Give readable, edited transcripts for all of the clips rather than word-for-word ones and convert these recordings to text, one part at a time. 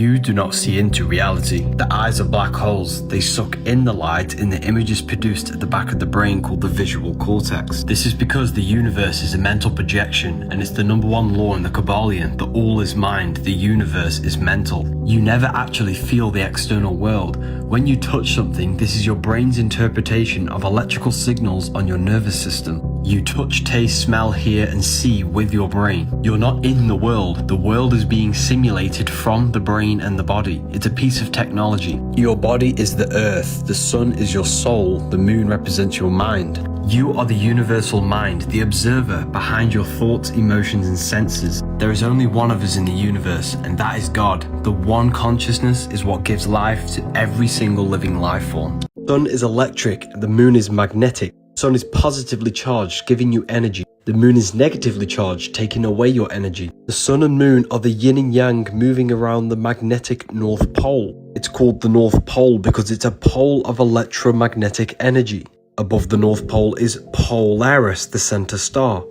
You do not see into reality. The eyes are black holes. They suck in the light in the images produced at the back of the brain called the visual cortex. This is because the universe is a mental projection, and it's the number one law in the Kabbalion that all is mind, the universe is mental. You never actually feel the external world. When you touch something, this is your brain's interpretation of electrical signals on your nervous system. You touch, taste, smell, hear, and see with your brain. You're not in the world. The world is being simulated from the brain and the body. It's a piece of technology. Your body is the earth. The sun is your soul. The moon represents your mind. You are the universal mind, the observer behind your thoughts, emotions, and senses. There is only one of us in the universe, and that is God. The one consciousness is what gives life to every single living life form. The sun is electric, the moon is magnetic. The sun is positively charged, giving you energy. The moon is negatively charged, taking away your energy. The sun and moon are the yin and yang moving around the magnetic North Pole. It's called the North Pole because it's a pole of electromagnetic energy. Above the North Pole is Polaris, the center star.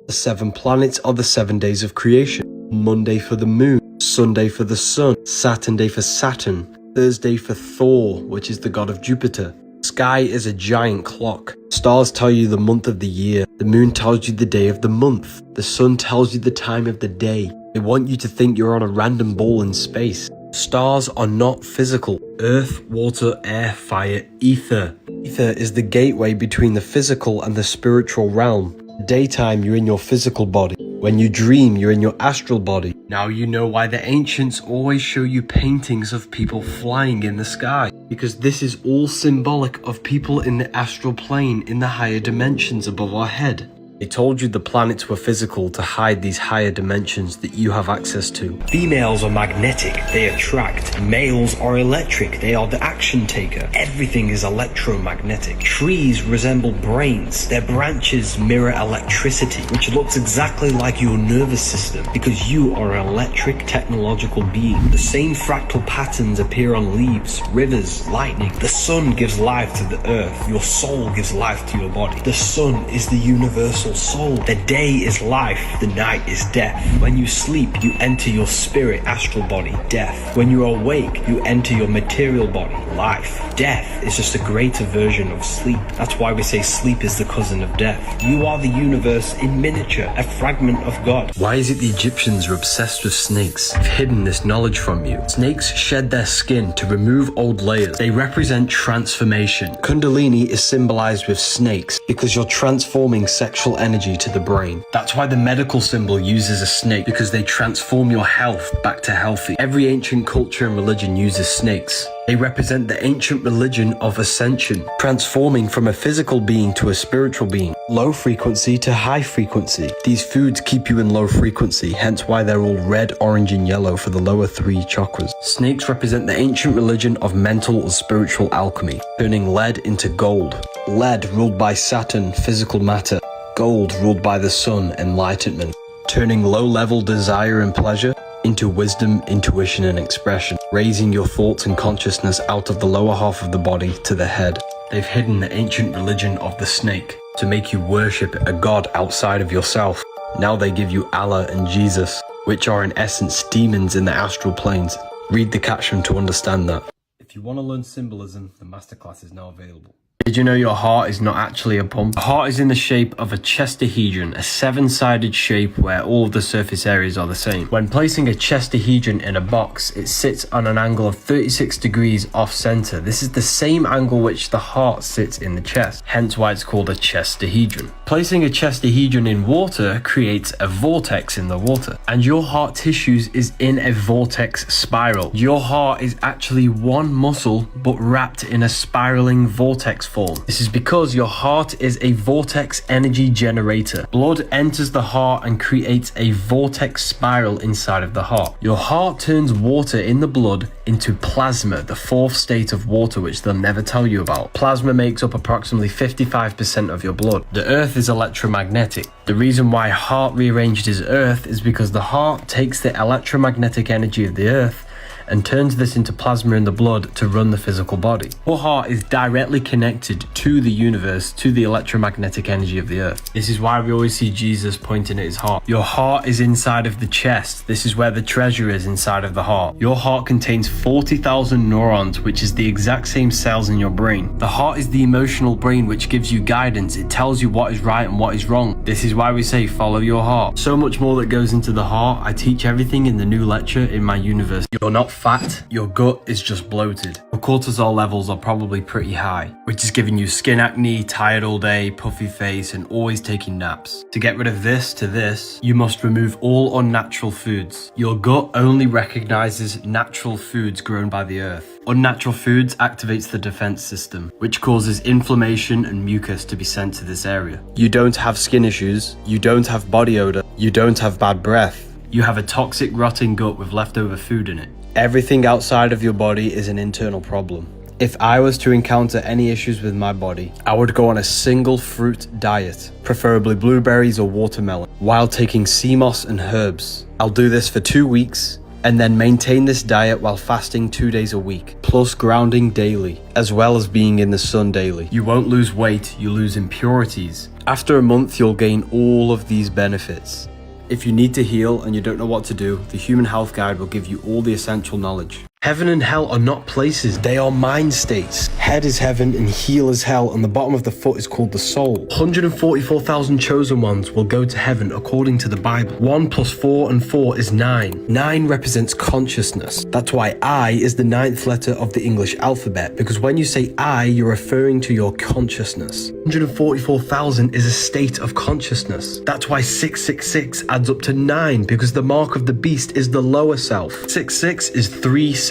The 7 planets are the 7 days of creation. Monday for the moon, Sunday for the sun, Saturday for Saturn, Thursday for Thor, which is the god of Jupiter. Sky is a giant clock. Stars tell you the month of the year. The moon tells you the day of the month. The sun tells you the time of the day. They want you to think you're on a random ball in space. Stars are not physical. Earth, water, air, fire, ether. Ether is the gateway between the physical and the spiritual realm. Daytime, you're in your physical body. When you dream, you're in your astral body. Now you know why the ancients always show you paintings of people flying in the sky. Because this is all symbolic of people in the astral plane in the higher dimensions above our head. They told you the planets were physical to hide these higher dimensions that you have access to. Females are magnetic, they attract. Males are electric, they are the action taker. Everything is electromagnetic. Trees resemble brains. Their branches mirror electricity, which looks exactly like your nervous system because you are an electric technological being. The same fractal patterns appear on leaves, rivers, lightning. The sun gives life to the earth. Your soul gives life to your body. The sun is the universal soul. The day is life, the night is death. When you sleep, you enter your spirit astral body, death. When you are awake, you enter your material body, life. Death is just a greater version of sleep. That's why we say sleep is the cousin of death. You are the universe in miniature, a fragment of God. Why is it the Egyptians are obsessed with snakes? They've hidden this knowledge from you. Snakes shed their skin to remove old layers. They represent transformation. Kundalini is symbolized with snakes because you're transforming sexual energy to the brain. That's why the medical symbol uses a snake, because they transform your health back to healthy. Every ancient culture and religion uses snakes. They represent the ancient religion of ascension, transforming from a physical being to a spiritual being, low frequency to high frequency. These foods keep you in low frequency, hence why they're all red, orange, and yellow for the lower 3 chakras. Snakes represent the ancient religion of mental or spiritual alchemy, turning lead into gold. Lead ruled by Saturn, physical matter. Gold ruled by the sun, enlightenment, turning low-level desire and pleasure into wisdom, intuition, and expression, raising your thoughts and consciousness out of the lower half of the body to the head. They've hidden the ancient religion of the snake to make you worship a god outside of yourself. Now they give you Allah and Jesus, which are in essence demons in the astral planes. Read the caption to understand that. If you want to learn symbolism, the masterclass is now available. Did you know your heart is not actually a pump? The heart is in the shape of a chestahedron, a 7-sided shape where all of the surface areas are the same. When placing a chestahedron in a box, it sits on an angle of 36 degrees off center. This is the same angle which the heart sits in the chest, hence why it's called a chestahedron. Placing a chestahedron in water creates a vortex in the water, and your heart tissues is in a vortex spiral. Your heart is actually one muscle but wrapped in a spiraling vortex form. This is because your heart is a vortex energy generator. Blood enters the heart and creates a vortex spiral inside of the heart. Your heart turns water in the blood into plasma, the 4th state of water, which they'll never tell you about. Plasma makes up approximately 55% of your blood. The earth is electromagnetic. The reason why heart rearranged is earth is because the heart takes the electromagnetic energy of the earth and turns this into plasma in the blood to run the physical body. Your heart is directly connected to the universe, to the electromagnetic energy of the earth. This is why we always see Jesus pointing at his heart. Your heart is inside of the chest. This is where the treasure is, inside of the heart. Your heart contains 40,000 neurons, which is the exact same cells in your brain. The heart is the emotional brain which gives you guidance. It tells you what is right and what is wrong. This is why we say follow your heart. So much more that goes into the heart. I teach everything in the new lecture in my universe. You're not fat, your gut is just bloated. Your cortisol levels are probably pretty high, which is giving you skin acne, tired all day, puffy face, and always taking naps. To get rid of this, you must remove all unnatural foods. Your gut only recognizes natural foods grown by the earth. Unnatural foods activates the defense system, which causes inflammation and mucus to be sent to this area. You don't have skin issues, you don't have body odor, you don't have bad breath. You have a toxic, rotting gut with leftover food in it. Everything outside of your body is an internal problem. If I was to encounter any issues with my body, I would go on a single fruit diet, preferably blueberries or watermelon, while taking sea moss and herbs. I'll do this for 2 weeks, and then maintain this diet while fasting 2 days a week, plus grounding daily, as well as being in the sun daily. You won't lose weight, you lose impurities. After a month, you'll gain all of these benefits. If you need to heal and you don't know what to do, the Human Health Guide will give you all the essential knowledge. Heaven and hell are not places, they are mind states. Head is heaven and heel is hell, and the bottom of the foot is called the soul. 144,000 chosen ones will go to heaven according to the Bible. 1 plus 4 and 4 is 9. 9 represents consciousness. That's why I is the 9th letter of the English alphabet, because when you say I, you're referring to your consciousness. 144,000 is a state of consciousness. That's why 666 adds up to 9, because the mark of the beast is the lower self. 66 is 3 sixes.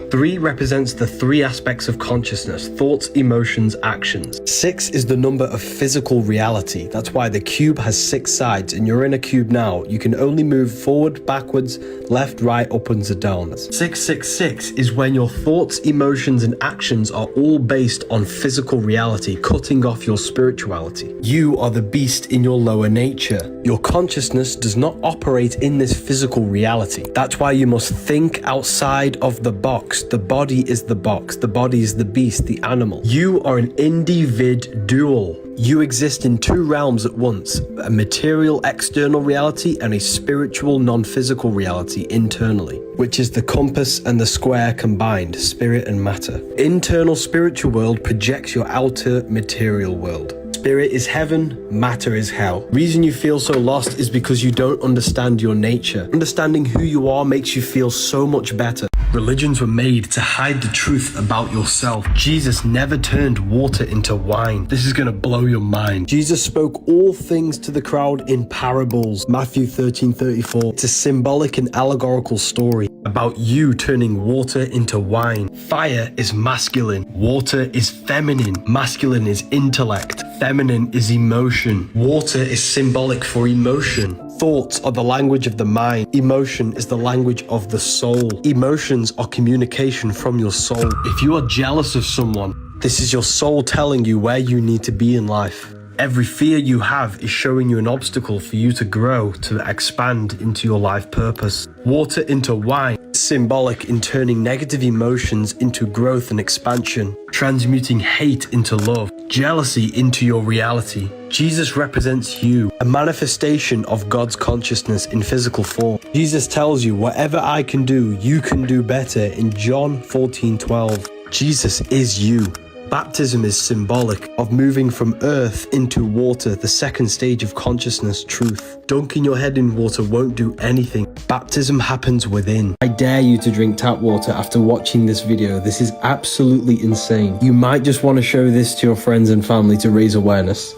3 represents the 3 aspects of consciousness: thoughts, emotions, actions. 6 is the number of physical reality. That's why the cube has 6 sides, and you're in a cube now. You can only move forward, backwards, left, right, upwards, and downs. 666 is when your thoughts, emotions, and actions are all based on physical reality, cutting off your spirituality. You are the beast in your lower nature. Your consciousness does not operate in this physical reality. That's why you must think outside of the box. The body is the box. The body is the beast, the animal. You are an individual. You exist in 2 realms at once, a material external reality and a spiritual non-physical reality internally, which is the compass and the square combined, spirit and matter. Internal spiritual world projects your outer material world. Spirit is heaven, matter is hell. Reason you feel so lost is because you don't understand your nature. Understanding who you are makes you feel so much better. Religions were made to hide the truth about yourself. Jesus never turned water into wine. This is gonna blow your mind. Jesus spoke all things to the crowd in parables. Matthew 13:34. It's a symbolic and allegorical story about you turning water into wine. Fire is masculine. Water is feminine. Masculine is intellect. Feminine is emotion. Water is symbolic for emotion. Thoughts are the language of the mind. Emotion is the language of the soul. Emotions are communication from your soul. If you are jealous of someone, this is your soul telling you where you need to be in life. Every fear you have is showing you an obstacle for you to grow, to expand into your life purpose. Water into wine, symbolic in turning negative emotions into growth and expansion, transmuting hate into love, jealousy into your reality. Jesus represents you, a manifestation of God's consciousness in physical form. Jesus tells you, whatever I can do, you can do better in John 14:12. Jesus is you. Baptism is symbolic of moving from earth into water, the second stage of consciousness, truth. Dunking your head in water won't do anything. Baptism happens within. I dare you to drink tap water after watching this video. This is absolutely insane. You might just want to show this to your friends and family to raise awareness.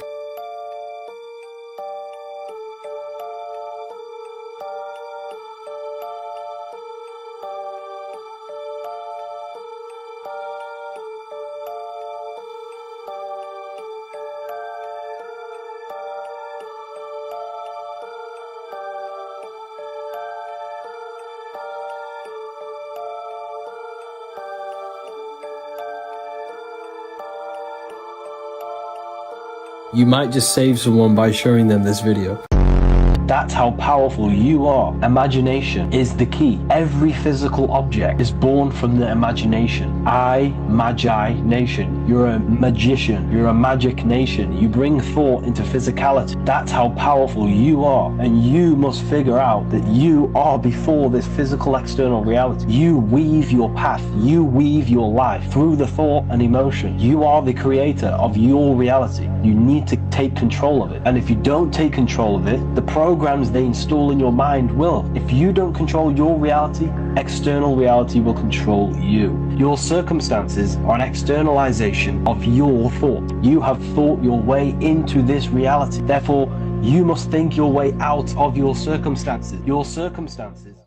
You might just save someone by showing them this video. That's how powerful you are. Imagination is the key. Every physical object is born from the imagination. Magi nation. You're a magician. You're a magic nation. You bring thought into physicality. That's how powerful you are. And you must figure out that you are before this physical external reality. You weave your path. You weave your life through the thought and emotion. You are the creator of your reality. You need to take control of it. And if you don't take control of it, the programs they install in your mind will. If you don't control your reality, external reality will control you. Your circumstances are an externalization of your thought. You have thought your way into this reality. Therefore, you must think your way out of your circumstances.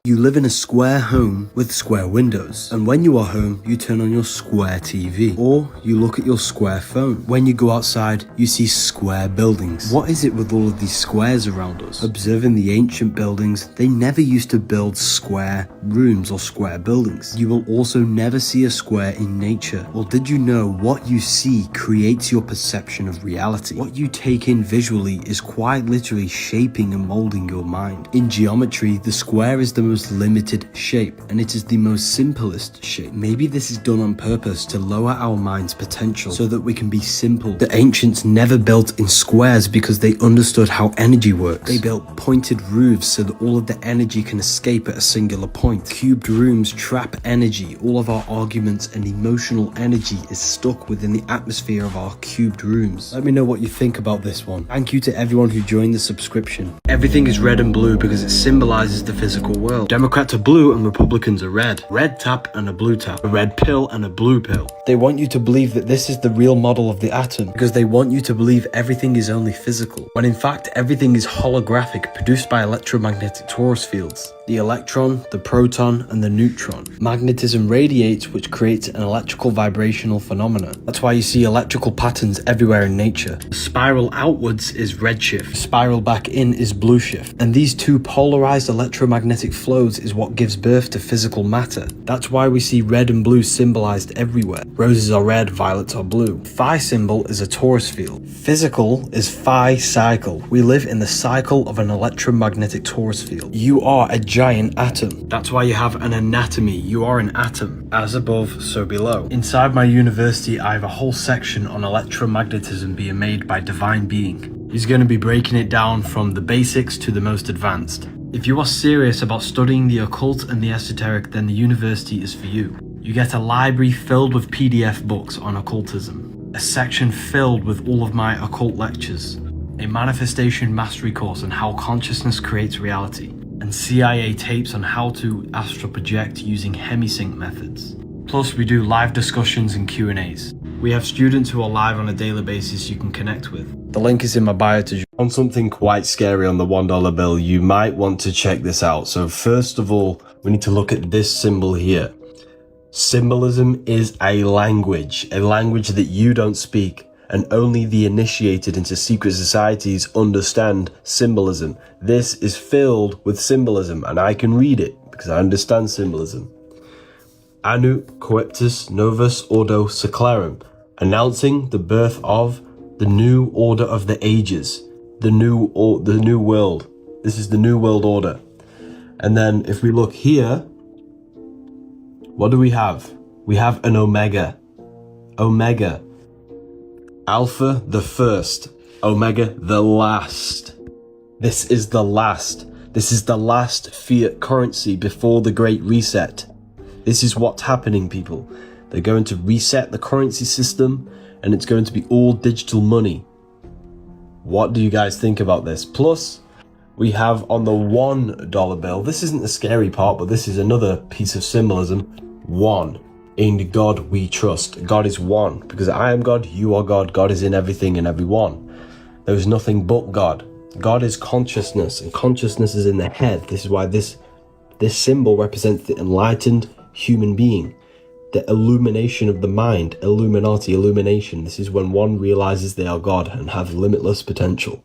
You live in a square home with square windows, and when you are home, you turn on your square TV, or you look at your square phone. When you go outside, you see square buildings. What is it with all of these squares around us? Observing the ancient buildings, they never used to build square rooms or square buildings. You will also never see a square in nature. Or did you know what you see creates your perception of reality? What you take in visually is quite literally shaping and molding your mind. In geometry, the square is the most limited shape, and it is the most simplest shape. Maybe this is done on purpose to lower our mind's potential so that we can be simple. The ancients never built in squares because they understood how energy works. They built pointed roofs so that all of the energy can escape at a singular point. Cubed rooms trap energy. All of our arguments and emotional energy is stuck within the atmosphere of our cubed rooms. Let me know what you think about this one. Thank you to everyone who joined the subscription. Everything is red and blue because it symbolizes the physical world. Democrats are blue and Republicans are red. Red tap and a blue tap. A red pill and a blue pill. They want you to believe that this is the real model of the atom because they want you to believe everything is only physical, when in fact everything is holographic, produced by electromagnetic torus fields. The electron, the proton, and the neutron. Magnetism radiates, which creates an electrical vibrational phenomena. That's why you see electrical patterns everywhere in nature. The spiral outwards is redshift. Spiral back in is blue shift. And these two polarized electromagnetic flows is what gives birth to physical matter. That's why we see red and blue symbolized everywhere. Roses are red, violets are blue. Phi symbol is a torus field. Physical is phi cycle. We live in the cycle of an electromagnetic torus field. You are a giant atom. That's why you have an anatomy. You are an atom. As above, so below. Inside my university, I have a whole section on electromagnetism being made by divine being. He's going to be breaking it down from the basics to the most advanced. If you are serious about studying the occult and the esoteric, then the university is for you. You get a library filled with PDF books on occultism, a section filled with all of my occult lectures, a manifestation mastery course on how consciousness creates reality, and CIA tapes on how to astral project using hemisync methods. Plus, we do live discussions and Q&As. We have students who are live on a daily basis you can connect with. The link is in my bio to join. On something quite scary on the $1 bill, you might want to check this out. So first of all, we need to look at this symbol here. Symbolism is a language that you don't speak, and only the initiated into secret societies understand symbolism. This is filled with symbolism, and I can read it because I understand symbolism. Anu Coeptus Novus Ordo Seclarum, announcing the birth of the new order of the ages, the new world. This is the new world order. And then if we look here, what do we have? We have an omega. Omega. Alpha, the first. Omega, the last. This is the last. This is the last fiat currency before the Great Reset. This is what's happening, people. They're going to reset the currency system, and it's going to be all digital money. What do you guys think about this? Plus, we have on the $1 bill, this isn't the scary part, but this is another piece of symbolism. One. In God we trust. God is one. Because I am God, you are God. God is in everything and everyone. There is nothing but God. God is consciousness, and consciousness is in the head. This is why this symbol represents the enlightened human being. The illumination of the mind. Illuminati, illumination. This is when one realizes they are God and have limitless potential.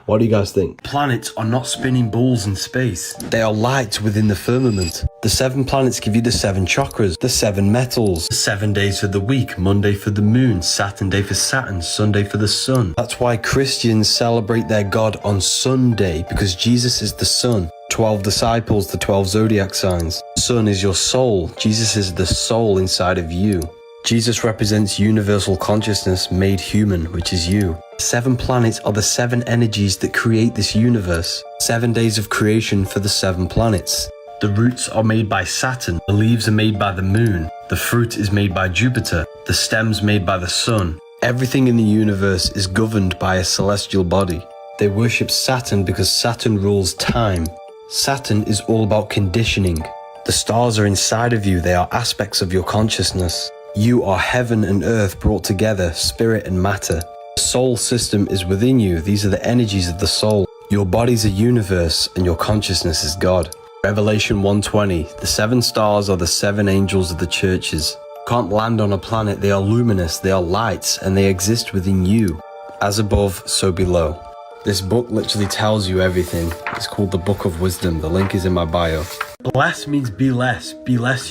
What do you guys think? Planets are not spinning balls in space. They are lights within the firmament. The 7 planets give you the 7 chakras, the 7 metals, the 7 days of the week, Monday for the moon, Saturn day for Saturn, Sunday for the sun. That's why Christians celebrate their God on Sunday, because Jesus is the sun. 12 disciples, the 12 zodiac signs. Sun is your soul. Jesus is the soul inside of you. Jesus represents universal consciousness made human, which is you. 7 planets are the 7 energies that create this universe. 7 days of creation for the 7 planets. The roots are made by Saturn, the leaves are made by the moon, the fruit is made by Jupiter, the stem's made by the sun. Everything in the universe is governed by a celestial body. They worship Saturn because Saturn rules time. Saturn is all about conditioning. The stars are inside of you, they are aspects of your consciousness. You are heaven and earth brought together, spirit and matter. The soul system is within you, these are the energies of the soul. Your body's a universe and your consciousness is God. Revelation 1:20, the 7 stars are the 7 angels of the churches. Can't land on a planet, they are luminous, they are lights, and they exist within you. As above, so below. This book literally tells you everything. It's called the Book of Wisdom. The link is in my bio. Bless means be less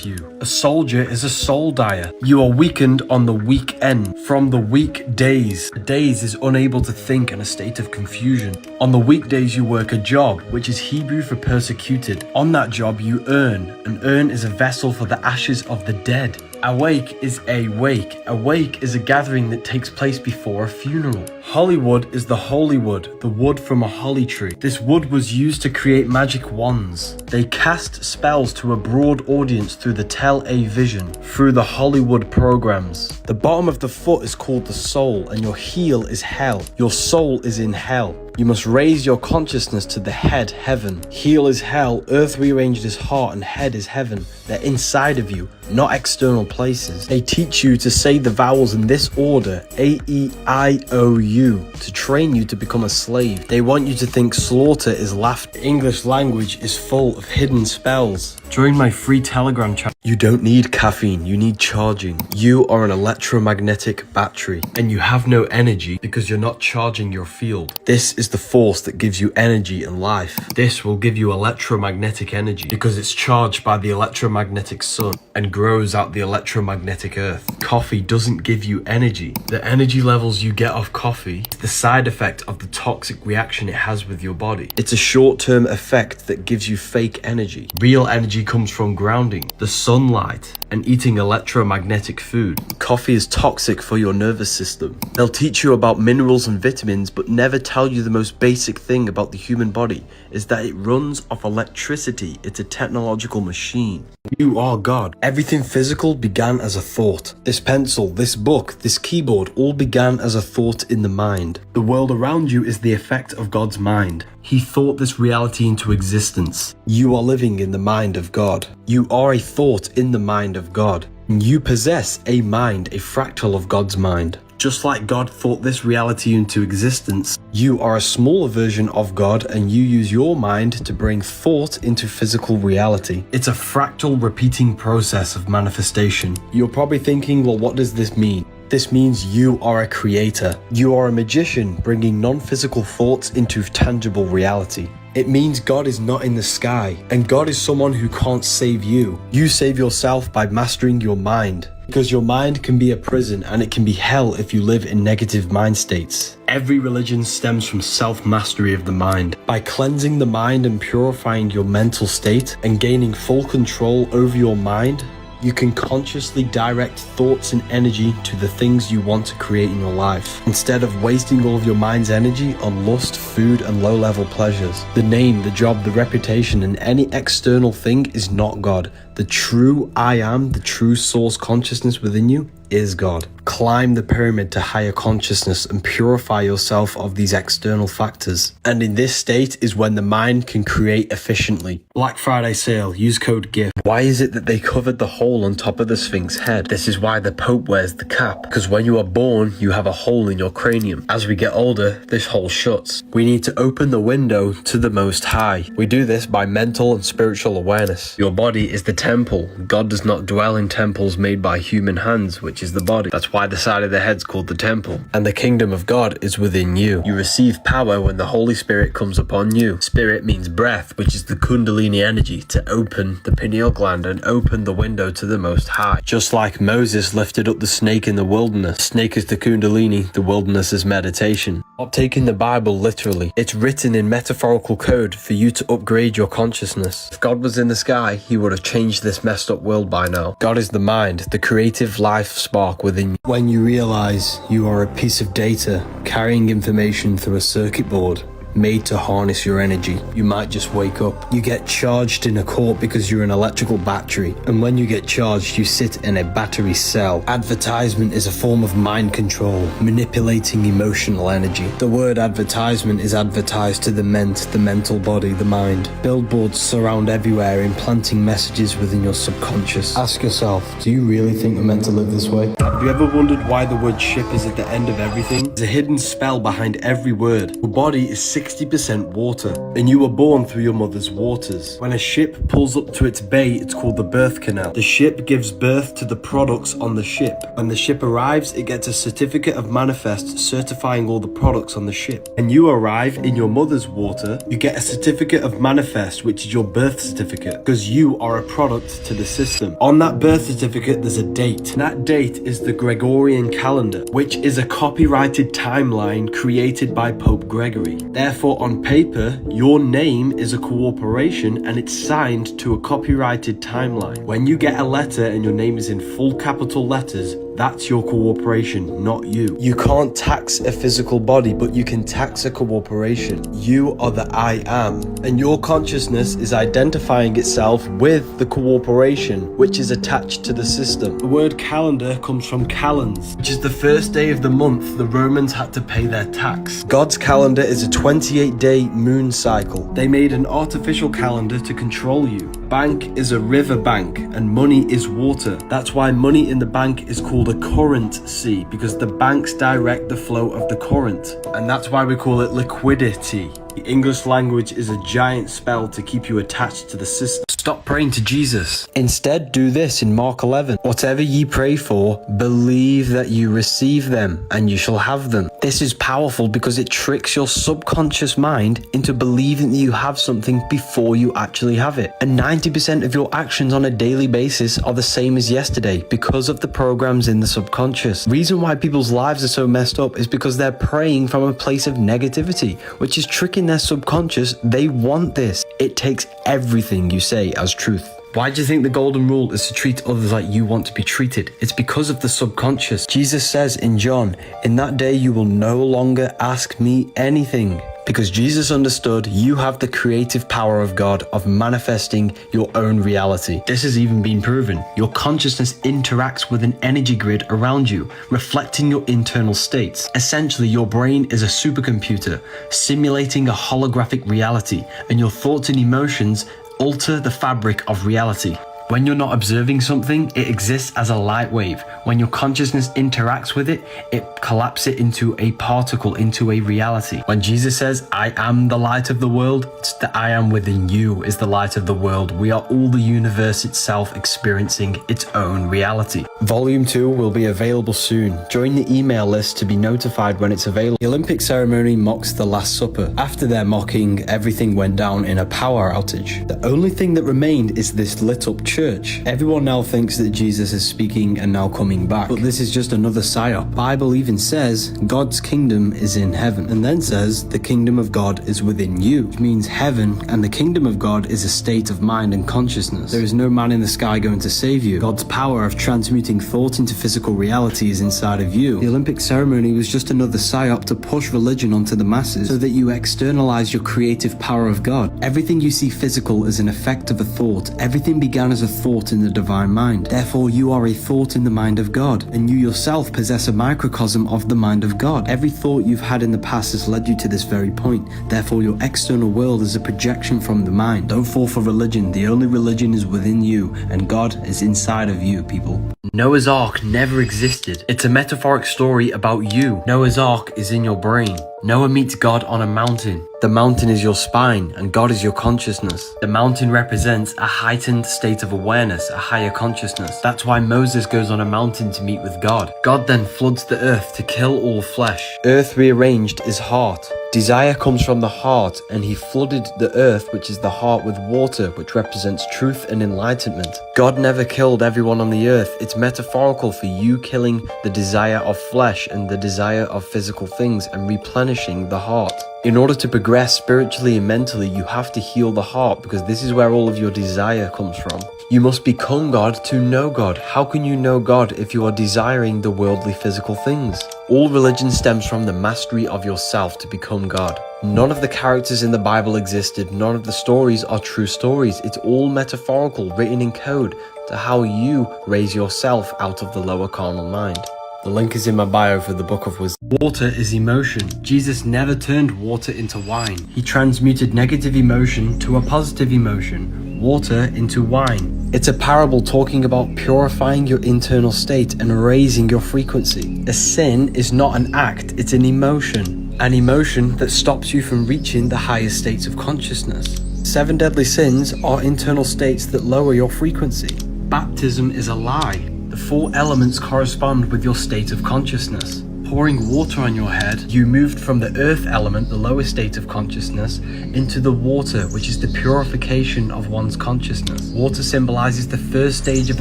you. A soldier is a soul dyer. You are weakened on the weekend from the weekdays. Days is unable to think in a state of confusion. On the weekdays you work a job, which is Hebrew for persecuted. On that job you earn. An urn is a vessel for the ashes of the dead. Awake is a wake. A wake is a gathering that takes place before a funeral. Hollywood is the holy wood, the wood from a holly tree. This wood was used to create magic wands. They cast spells to a broad audience through the television, through the Hollywood programs. The bottom of the foot is called the soul, and your heel is hell. Your soul is in hell. You must raise your consciousness to the head, heaven. Heel is hell, earth rearranged is heart, and head is heaven. They're inside of you, not external places. They teach you to say the vowels in this order, A, E, I, O, U, to train you to become a slave. They want you to think slaughter is laughter. The English language is full of hidden spells. Join my free Telegram channel. You don't need caffeine, you need charging. You are an electromagnetic battery, and you have no energy because you're not charging your field. This is the force that gives you energy and life. This will give you electromagnetic energy because it's charged by the electromagnetic sun and grows out the electromagnetic earth. Coffee doesn't give you energy. The energy levels you get off coffee is the side effect of the toxic reaction it has with your body. It's a short-term effect that gives you fake energy. Real energy comes from grounding, the sunlight, and eating electromagnetic food. Coffee is toxic for your nervous system. They'll teach you about minerals and vitamins, but never tell you the most basic thing about the human body is that it runs off electricity. It's a technological machine. You are God. Everything physical began as a thought. This pencil, this book, this keyboard all began as a thought in the mind. The world around you is the effect of God's mind. He thought this reality into existence. You are living in the mind of God. You are a thought in the mind of God. You possess a mind, a fractal of God's mind. Just like God thought this reality into existence, you are a smaller version of God and you use your mind to bring thought into physical reality. It's a fractal repeating process of manifestation. You're probably thinking, well, what does this mean? This means you are a creator. You are a magician bringing non-physical thoughts into tangible reality. It means God is not in the sky, and God is someone who can't save you. You save yourself by mastering your mind, because your mind can be a prison and it can be hell if you live in negative mind states. Every religion stems from self-mastery of the mind. By cleansing the mind and purifying your mental state and gaining full control over your mind, you can consciously direct thoughts and energy to the things you want to create in your life, instead of wasting all of your mind's energy on lust, food, and low-level pleasures. The name, the job, the reputation, and any external thing is not God. The true I am, the true source consciousness within you, is God. Climb the pyramid to higher consciousness and purify yourself of these external factors. And in this state is when the mind can create efficiently. Black Friday sale, use code GIFT. Why is it that they covered the hole on top of the Sphinx head? This is why the Pope wears the cap. Because when you are born, you have a hole in your cranium. As we get older, this hole shuts. We need to open the window to the Most High. We do this by mental and spiritual awareness. Your body is the temple. God does not dwell in temples made by human hands, which is the body. That's why the side of the head's called the temple. And the kingdom of God is within you. You receive power when the Holy Spirit comes upon you. Spirit means breath, which is the kundalini energy, to open the pineal gland and open the window to the Most High. Just like Moses lifted up the snake in the wilderness. Snake is the kundalini, the wilderness is meditation. Stop taking the Bible literally. It's written in metaphorical code for you to upgrade your consciousness. If God was in the sky, he would have changed this messed up world by now. God is the mind, the creative life spark within you. When you realize you are a piece of data carrying information through a circuit board made to harness your energy, you might just wake up. You get charged in a court because you're an electrical battery, and when you get charged, you sit in a battery cell. Advertisement is a form of mind control, manipulating emotional energy. The word advertisement is advertised to the mental body, the mind. Billboards surround everywhere, implanting messages within your subconscious. Ask yourself, do you really think you're meant to live this way? Have you ever wondered why the word ship is at the end of everything? There's a hidden spell behind every word. Your body is 60% water, and you were born through your mother's waters. When a ship pulls up to its bay, it's called the birth canal. The ship gives birth to the products on the ship. When the ship arrives, it gets a certificate of manifest certifying all the products on the ship. When you arrive in your mother's water, you get a certificate of manifest, which is your birth certificate, because you are a product to the system. On that birth certificate, there's a date. And that date is the Gregorian calendar, which is a copyrighted timeline created by Pope Gregory. Therefore, on paper, your name is a corporation and it's signed to a copyrighted timeline. When you get a letter and your name is in full capital letters, that's your corporation, not you. You can't tax a physical body, but you can tax a corporation. You are the I am, and your consciousness is identifying itself with the corporation, which is attached to the system. The word calendar comes from calends, which is the first day of the month the Romans had to pay their tax. God's calendar is a 28-day moon cycle. They made an artificial calendar to control you. Bank is a river bank, and money is water. That's why money in the bank is called a currency, because the banks direct the flow of the current, and that's why we call it liquidity. The English language is a giant spell to keep you attached to the system. Stop praying to Jesus. Instead, do this in Mark 11. Whatever ye pray for, believe that you receive them, and you shall have them. This is powerful because it tricks your subconscious mind into believing that you have something before you actually have it. And 90% of your actions on a daily basis are the same as yesterday because of the programs in the subconscious. The reason why people's lives are so messed up is because they're praying from a place of negativity, which is tricking their subconscious. They want this. It takes everything you say as truth. Why do you think the golden rule is to treat others like you want to be treated? It's because of the subconscious. Jesus says in John, "In that day you will no longer ask me anything." Because Jesus understood you have the creative power of God of manifesting your own reality. This has even been proven. Your consciousness interacts with an energy grid around you, reflecting your internal states. Essentially, your brain is a supercomputer, simulating a holographic reality, and your thoughts and emotions alter the fabric of reality. When you're not observing something, it exists as a light wave. When your consciousness interacts with it, it collapses it into a particle, into a reality. When Jesus says, "I am the light of the world," it's the I am within you is the light of the world. We are all the universe itself experiencing its own reality. Volume 2 will be available soon. Join the email list to be notified when it's available. The Olympic ceremony mocks the Last Supper. After their mocking, everything went down in a power outage. The only thing that remained is this lit up church. Everyone now thinks that Jesus is speaking and now coming back, but this is just another psyop. Bible even says God's kingdom is in heaven, and then says the kingdom of God is within you, which means heaven and the kingdom of God is a state of mind and consciousness. There is no man in the sky going to save you. God's power of transmuting thought into physical reality is inside of you. The Olympic ceremony was just another psyop to push religion onto the masses so that you externalize your creative power of God. Everything you see physical is an effect of a thought. Everything began as a thought in the divine mind. Therefore, you are a thought in the mind of God, and you yourself possess a microcosm of the mind of God. Every thought you've had in the past has led you to this very point. Therefore, your external world is a projection from the mind. Don't fall for religion. The only religion is within you, and God is inside of you, people. Noah's Ark never existed. It's a metaphoric story about you. Noah's Ark is in your brain. Noah meets God on a mountain. The mountain is your spine and God is your consciousness. The mountain represents a heightened state of awareness, a higher consciousness. That's why Moses goes on a mountain to meet with God. God then floods the earth to kill all flesh. Earth rearranged is heart. Desire comes from the heart, and he flooded the earth, which is the heart, with water, which represents truth and enlightenment. God never killed everyone on the earth. It's metaphorical for you killing the desire of flesh and the desire of physical things and replenishing the heart. In order to progress spiritually and mentally, you have to heal the heart, because this is where all of your desire comes from. You must become God to know God. How can you know God if you are desiring the worldly physical things? All religion stems from the mastery of yourself to become God. None of the characters in the Bible existed. None of the stories are true stories. It's all metaphorical, written in code to how you raise yourself out of the lower carnal mind. The link is in my bio for the Book of Wisdom. Water is emotion. Jesus never turned water into wine. He transmuted negative emotion to a positive emotion, water into wine. It's a parable talking about purifying your internal state and raising your frequency. A sin is not an act, it's an emotion. An emotion that stops you from reaching the highest states of consciousness. 7 deadly sins are internal states that lower your frequency. Baptism is a lie. The 4 elements correspond with your state of consciousness. Pouring water on your head, you moved from the earth element, the lowest state of consciousness, into the water, which is the purification of one's consciousness. Water symbolizes the first stage of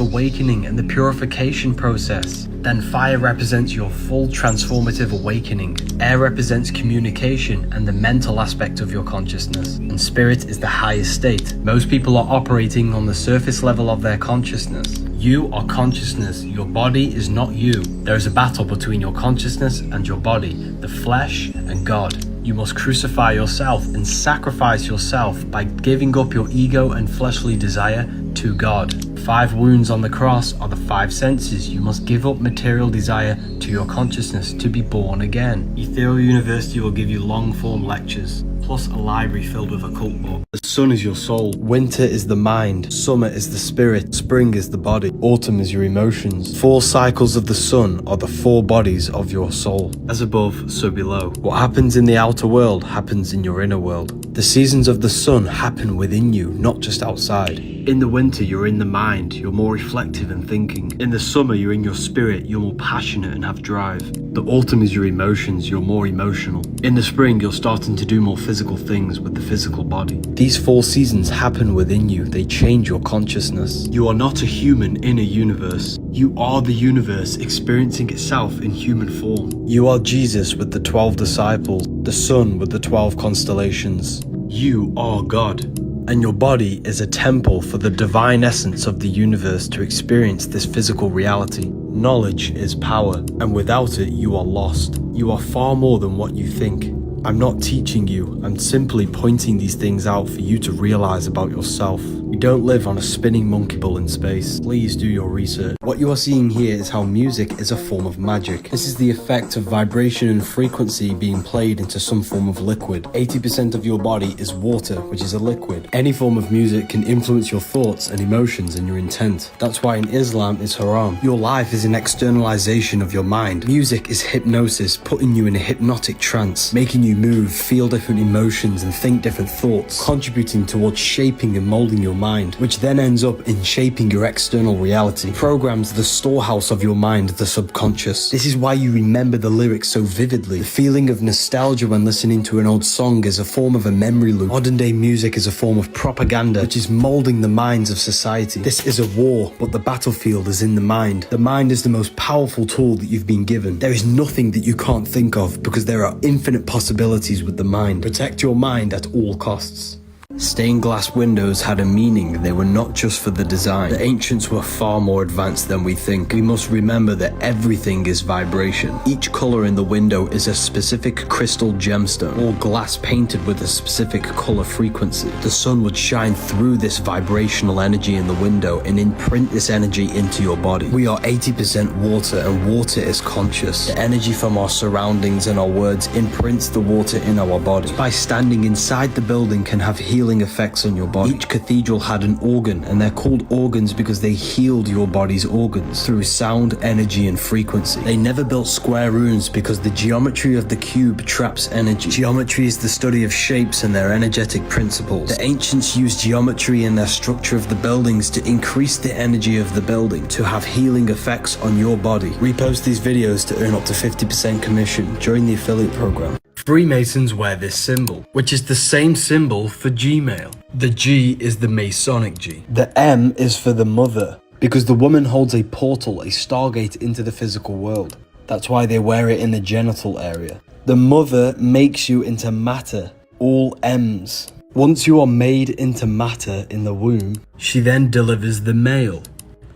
awakening and the purification process. Then fire represents your full transformative awakening. Air represents communication and the mental aspect of your consciousness. And spirit is the highest state. Most people are operating on the surface level of their consciousness. You are consciousness. Your body is not you. There is a battle between your consciousness and your body, the flesh and God. You must crucify yourself and sacrifice yourself by giving up your ego and fleshly desire to God. 5 wounds on the cross are the 5 senses. You must give up material desire to your consciousness to be born again. Ethereal University will give you long-form lectures, plus a library filled with occult books. The sun is your soul. Winter is the mind. Summer is the spirit. Spring is the body. Autumn is your emotions. 4 cycles of the sun are the 4 bodies of your soul. As above, so below. What happens in the outer world happens in your inner world. The seasons of the sun happen within you, not just outside. In the winter, you're in the mind. You're more reflective and thinking. In the summer, you're in your spirit. You're more passionate and have drive. The autumn is your emotions. You're more emotional. In the spring, you're starting to do more physical things with the physical body. These 4 seasons happen within you. They change your consciousness. You are not a human in a universe. You are the universe experiencing itself in human form. You are Jesus with the 12 disciples, the sun with the 12 constellations. You are God. And your body is a temple for the divine essence of the universe to experience this physical reality. Knowledge is power, and without it, you are lost. You are far more than what you think. I'm not teaching you, I'm simply pointing these things out for you to realize about yourself. We don't live on a spinning monkey ball in space. Please do your research. What you are seeing here is how music is a form of magic. This is the effect of vibration and frequency being played into some form of liquid. 80% of your body is water, which is a liquid. Any form of music can influence your thoughts and emotions and your intent. That's why in Islam it's haram. Your life is an externalization of your mind. Music is hypnosis, putting you in a hypnotic trance, making you move, feel different emotions and think different thoughts, contributing towards shaping and molding your mind, which then ends up in shaping your external reality. Programs the storehouse of your mind, the subconscious. This is why you remember the lyrics so vividly. The feeling of nostalgia when listening to an old song is a form of a memory loop. Modern day music is a form of propaganda, which is molding the minds of society. This is a war, but the battlefield is in the mind. The mind is the most powerful tool that you've been given. There is nothing that you can't think of because there are infinite possibilities with the mind. Protect your mind at all costs. Stained glass windows had a meaning. They were not just for the design. The ancients were far more advanced than we think. We must remember that everything is vibration. Each color in the window is a specific crystal gemstone, or glass painted with a specific color frequency. The sun would shine through this vibrational energy in the window and imprint this energy into your body. We are 80% water, and water is conscious. The energy from our surroundings and our words imprints the water in our body. By standing inside the building can have healing healing effects on your body. Each cathedral had an organ, and they're called organs because they healed your body's organs through sound, energy, and frequency. They never built square runes because the geometry of the cube traps energy. Geometry is the study of shapes and their energetic principles. The ancients used geometry in their structure of the buildings to increase the energy of the building, to have healing effects on your body. Repost these videos to earn up to 50% commission during the affiliate program. Freemasons wear this symbol, which is the same symbol for Gmail. The G is the Masonic G. The M is for the mother, because the woman holds a portal, a stargate into the physical world. That's why they wear it in the genital area. The mother makes you into matter, all M's. Once you are made into matter in the womb, she then delivers the male.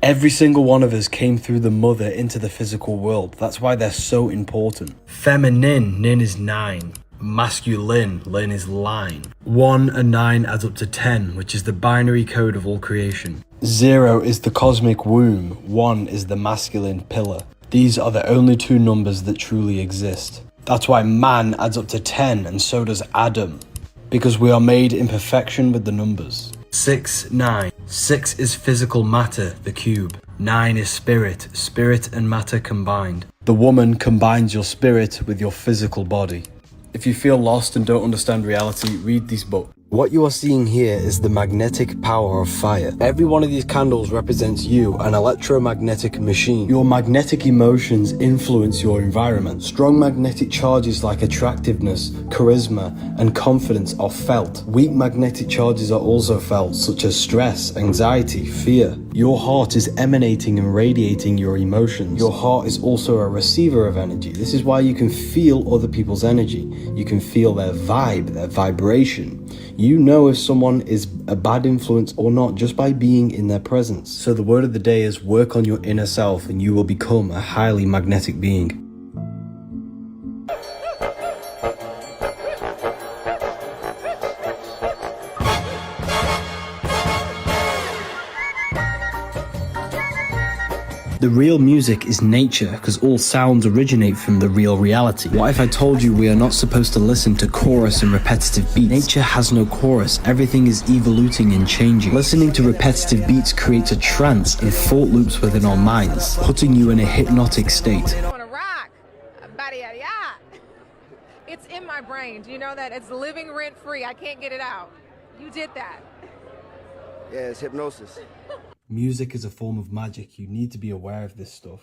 Every single one of us came through the mother into the physical world. That's why they're so important. Feminine, nin is 9. Masculine, lin is line. 1 and 9 adds up to 10, which is the binary code of all creation. 0 is the cosmic womb. 1 is the masculine pillar. These are the only two numbers that truly exist. That's why man adds up to 10, and so does Adam, because we are made in perfection with the numbers. 6, 9. 6 is physical matter, the cube. 9 is spirit, spirit and matter combined. The woman combines your spirit with your physical body. If you feel lost and don't understand reality, read these books. What you are seeing here is the magnetic power of fire. Every one of these candles represents you, an electromagnetic machine. Your magnetic emotions influence your environment. Strong magnetic charges like attractiveness, charisma, and confidence are felt. Weak magnetic charges are also felt, such as stress, anxiety, fear. Your heart is emanating and radiating your emotions. Your heart is also a receiver of energy. This is why you can feel other people's energy. You can feel their vibe, their vibration. You know if someone is a bad influence or not just by being in their presence. So the word of the day is work on your inner self and you will become a highly magnetic being. The real music is nature, because all sounds originate from the real reality. What if I told you we are not supposed to listen to chorus and repetitive beats? Nature has no chorus, everything is evoluting and changing. Listening to repetitive beats creates a trance and thought loops within our minds, putting you in a hypnotic state. It's in my brain. Do you know that? It's living rent free. I can't get it out. You did that. Yeah, it's hypnosis. Music is a form of magic. You need to be aware of this stuff.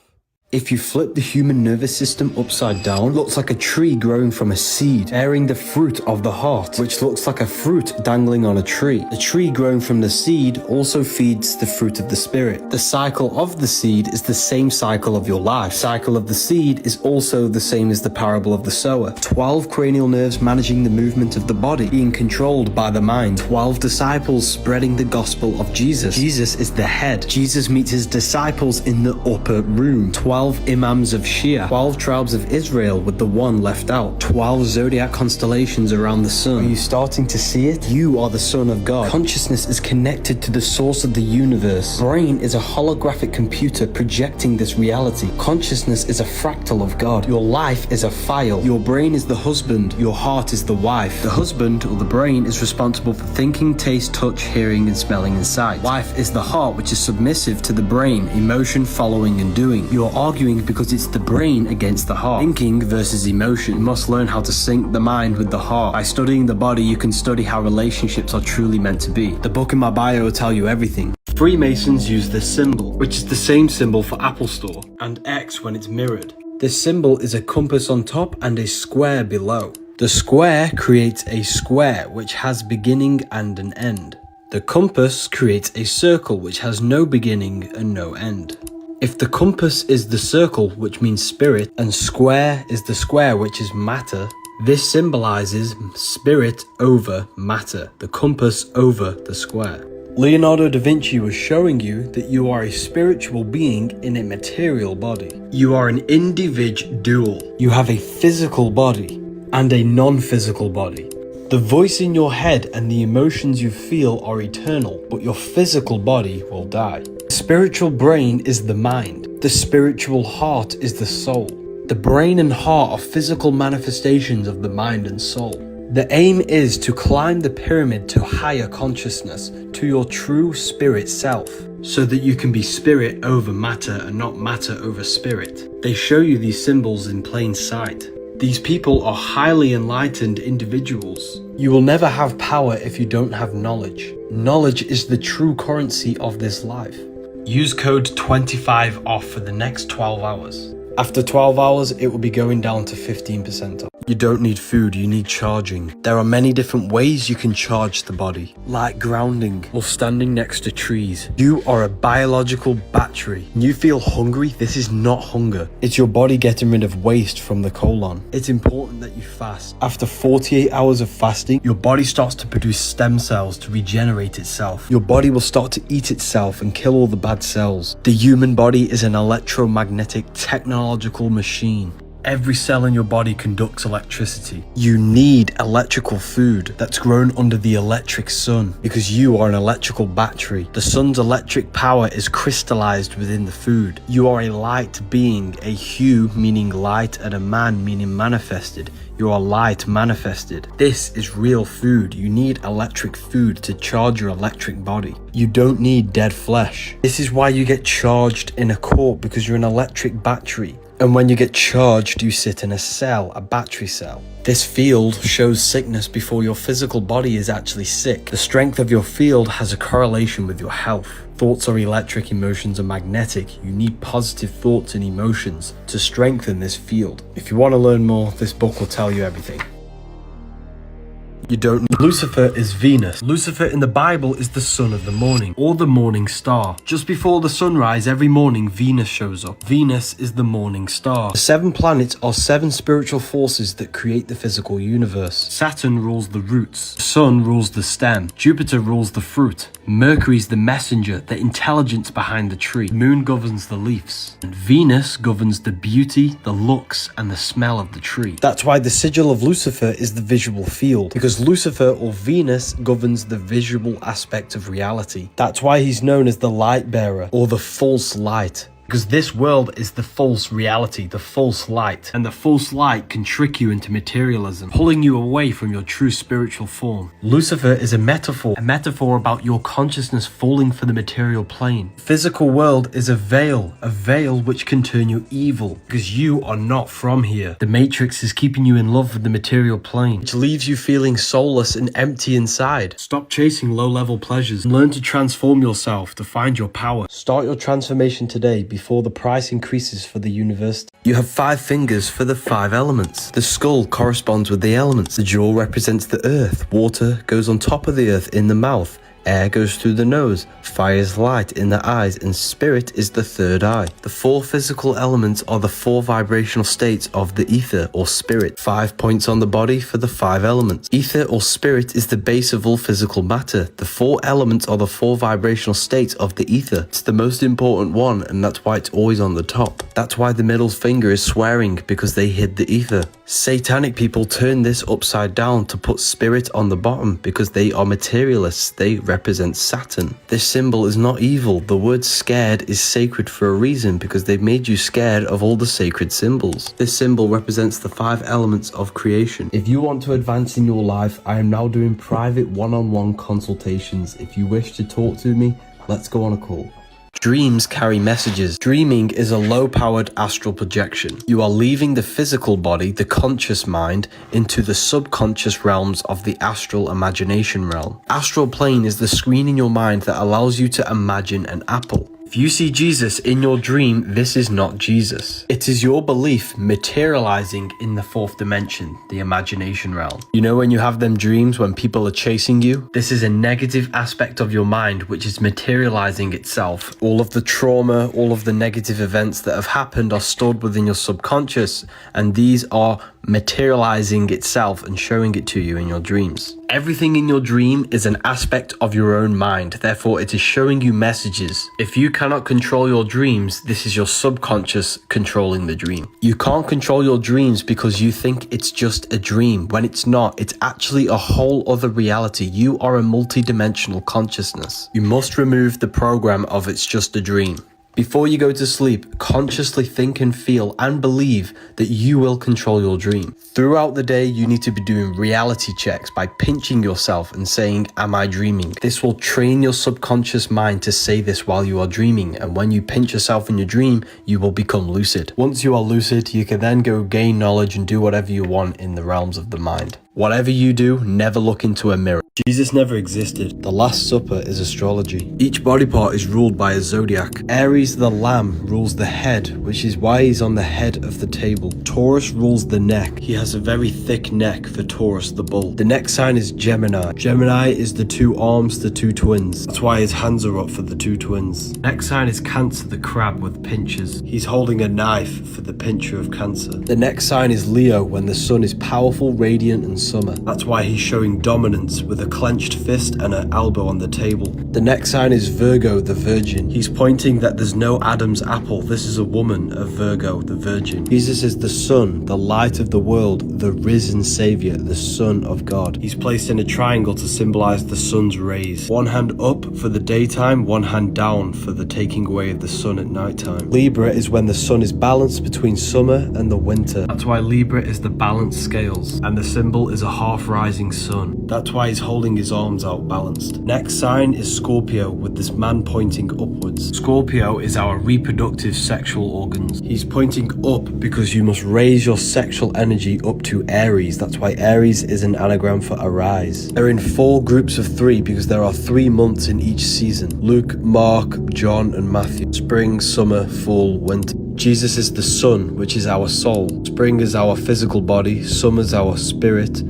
If you flip the human nervous system upside down, it looks like a tree growing from a seed, bearing the fruit of the heart, which looks like a fruit dangling on a tree. The tree growing from the seed also feeds the fruit of the spirit. The cycle of the seed is the same cycle of your life. The cycle of the seed is also the same as the parable of the sower. 12 cranial nerves managing the movement of the body, being controlled by the mind. 12 disciples spreading the gospel of Jesus. Jesus is the head. Jesus meets his disciples in the upper room. 12 imams of Shia, 12 tribes of Israel with the one left out, 12 zodiac constellations around the sun. Are you starting to see it? You are the son of God. Consciousness is connected to the source of the universe. Brain is a holographic computer projecting this reality. Consciousness is a fractal of God. Your life is a file. Your brain is the husband. Your heart is the wife. The husband, or the brain, is responsible for thinking, taste, touch, hearing, and smelling and sight. Wife is the heart, which is submissive to the brain, emotion, following, and doing. You are arguing because it's the brain against the heart. Thinking versus emotion. You must learn how to sync the mind with the heart. By studying the body, you can study how relationships are truly meant to be. The book in my bio will tell you everything. Freemasons use this symbol, which is the same symbol for Apple Store, and X when it's mirrored. This symbol is a compass on top and a square below. The square creates a square which has beginning and an end. The compass creates a circle which has no beginning and no end. If the compass is the circle, which means spirit, and square is the square, which is matter, this symbolizes spirit over matter, the compass over the square. Leonardo da Vinci was showing you that you are a spiritual being in a material body. You are an individual. You have a physical body and a non-physical body. The voice in your head and the emotions you feel are eternal, but your physical body will die. The spiritual brain is the mind. The spiritual heart is the soul. The brain and heart are physical manifestations of the mind and soul. The aim is to climb the pyramid to higher consciousness, to your true spirit self, so that you can be spirit over matter and not matter over spirit. They show you these symbols in plain sight. These people are highly enlightened individuals. You will never have power if you don't have knowledge. Knowledge is the true currency of this life. Use code 25 off for the next 12 hours. After 12 hours, it will be going down to 15% off. You don't need food, you need charging. There are many different ways you can charge the body, like grounding or standing next to trees. You are a biological battery. You feel hungry? This is not hunger. It's your body getting rid of waste from the colon. It's important that you fast. After 48 hours of fasting, your body starts to produce stem cells to regenerate itself. Your body will start to eat itself and kill all the bad cells. The human body is an electromagnetic technological machine. Every cell in your body conducts electricity. You need electrical food that's grown under the electric sun because you are an electrical battery. The sun's electric power is crystallized within the food. You are a light being, a hue meaning light and a man meaning manifested. You are light manifested. This is real food. You need electric food to charge your electric body. You don't need dead flesh. This is why you get charged in a court, because you're an electric battery. And when you get charged, you sit in a cell, a battery cell. This field shows sickness before your physical body is actually sick. The strength of your field has a correlation with your health. Thoughts are electric, emotions are magnetic. You need positive thoughts and emotions to strengthen this field. If you want to learn more, this book will tell you everything. You don't need. Lucifer is Venus. Lucifer in the Bible is the son of the morning, or the morning star. Just before the sunrise every morning, Venus shows up. Venus is the morning star. The 7 planets are 7 spiritual forces that create the physical universe. Saturn rules the roots. The sun rules the stem. Jupiter rules the fruit. Mercury's the messenger, the intelligence behind the tree. The moon governs the leaves. And Venus governs the beauty, the looks, and the smell of the tree. That's why the sigil of Lucifer is the visual field, because Lucifer or Venus governs the visual aspect of reality. That's why he's known as the light bearer or the false light. Because this world is the false reality, the false light. And the false light can trick you into materialism, pulling you away from your true spiritual form. Lucifer is a metaphor about your consciousness falling for the material plane. The physical world is a veil which can turn you evil, because you are not from here. The Matrix is keeping you in love with the material plane, which leaves you feeling soulless and empty inside. Stop chasing low-level pleasures and learn to transform yourself to find your power. Start your transformation today before the price increases for the university. You have 5 fingers for the 5 elements. The skull corresponds with the elements. The jaw represents the earth. Water goes on top of the earth in the mouth. Air goes through the nose, fire is light in the eyes, and spirit is the 3rd eye. The 4 physical elements are the 4 vibrational states of the ether or spirit. 5 points on the body for the 5 elements. Ether or spirit is the base of all physical matter. The 4 elements are the 4 vibrational states of the ether. It's the most important one, and that's why it's always on the top. That's why the middle finger is swearing, because they hid the ether. Satanic people turn this upside down to put spirit on the bottom, because they are materialists. They represent Saturn. This symbol is not evil. The word scared is sacred for a reason, because they've made you scared of all the sacred symbols. This symbol represents the 5 elements of creation. If you want to advance in your life, I am now doing private one-on-one consultations. If you wish to talk to me, let's go on a call. Dreams carry messages. Dreaming is a low-powered astral projection. You are leaving the physical body, the conscious mind, into the subconscious realms of the astral imagination realm. Astral plane is the screen in your mind that allows you to imagine an apple. If you see Jesus in your dream, this is not Jesus. It is your belief materializing in the 4th dimension, the imagination realm. You know when you have them dreams when people are chasing you? This is a negative aspect of your mind which is materializing itself. All of the trauma, all of the negative events that have happened are stored within your subconscious, and these are materializing itself and showing it to you in your dreams. Everything in your dream is an aspect of your own mind, therefore it is showing you messages. If you cannot control your dreams, this is your subconscious controlling the dream. You can't control your dreams because you think it's just a dream, when it's not. It's actually a whole other reality. You are a multi-dimensional consciousness. You must remove the program of it's just a dream. Before you go to sleep, consciously think and feel and believe that you will control your dream. Throughout the day, you need to be doing reality checks by pinching yourself and saying, am I dreaming? This will train your subconscious mind to say this while you are dreaming, and when you pinch yourself in your dream, you will become lucid. Once you are lucid, you can then go gain knowledge and do whatever you want in the realms of the mind. Whatever you do, never look into a mirror. Jesus never existed. The Last Supper is astrology. Each body part is ruled by a zodiac. Aries the lamb rules the head, which is why he's on the head of the table. Taurus rules the neck. He has a very thick neck for Taurus the bull. The next sign is Gemini. Gemini is the two arms, the two twins. That's why his hands are up for the two twins. Next sign is Cancer the crab with pinchers. He's holding a knife for the pincher of Cancer. The next sign is Leo when the sun is powerful, radiant and summer. That's why he's showing dominance with a clenched fist and an elbow on the table. The next sign is Virgo the virgin. He's pointing that there's no Adam's apple. This is a woman of Virgo the virgin. Jesus is the sun, the light of the world, the risen savior, the son of God. He's placed in a triangle to symbolize the sun's rays. One hand up for the daytime, one hand down for the taking away of the sun at nighttime. Libra is when the sun is balanced between summer and the winter. That's why Libra is the balanced scales, and the symbol is a half rising sun. That's why he's holding his arms out balanced. Next sign is Scorpio with this man pointing upwards. Scorpio is our reproductive sexual organs. He's pointing up because you must raise your sexual energy up to Aries. That's why Aries is an anagram for arise. They're in 4 groups of 3 because there are 3 months in each season. Luke, Mark, John and Matthew. Spring, summer, fall, winter. Jesus is the sun, which is our soul. Spring is our physical body. Summer is our spirit.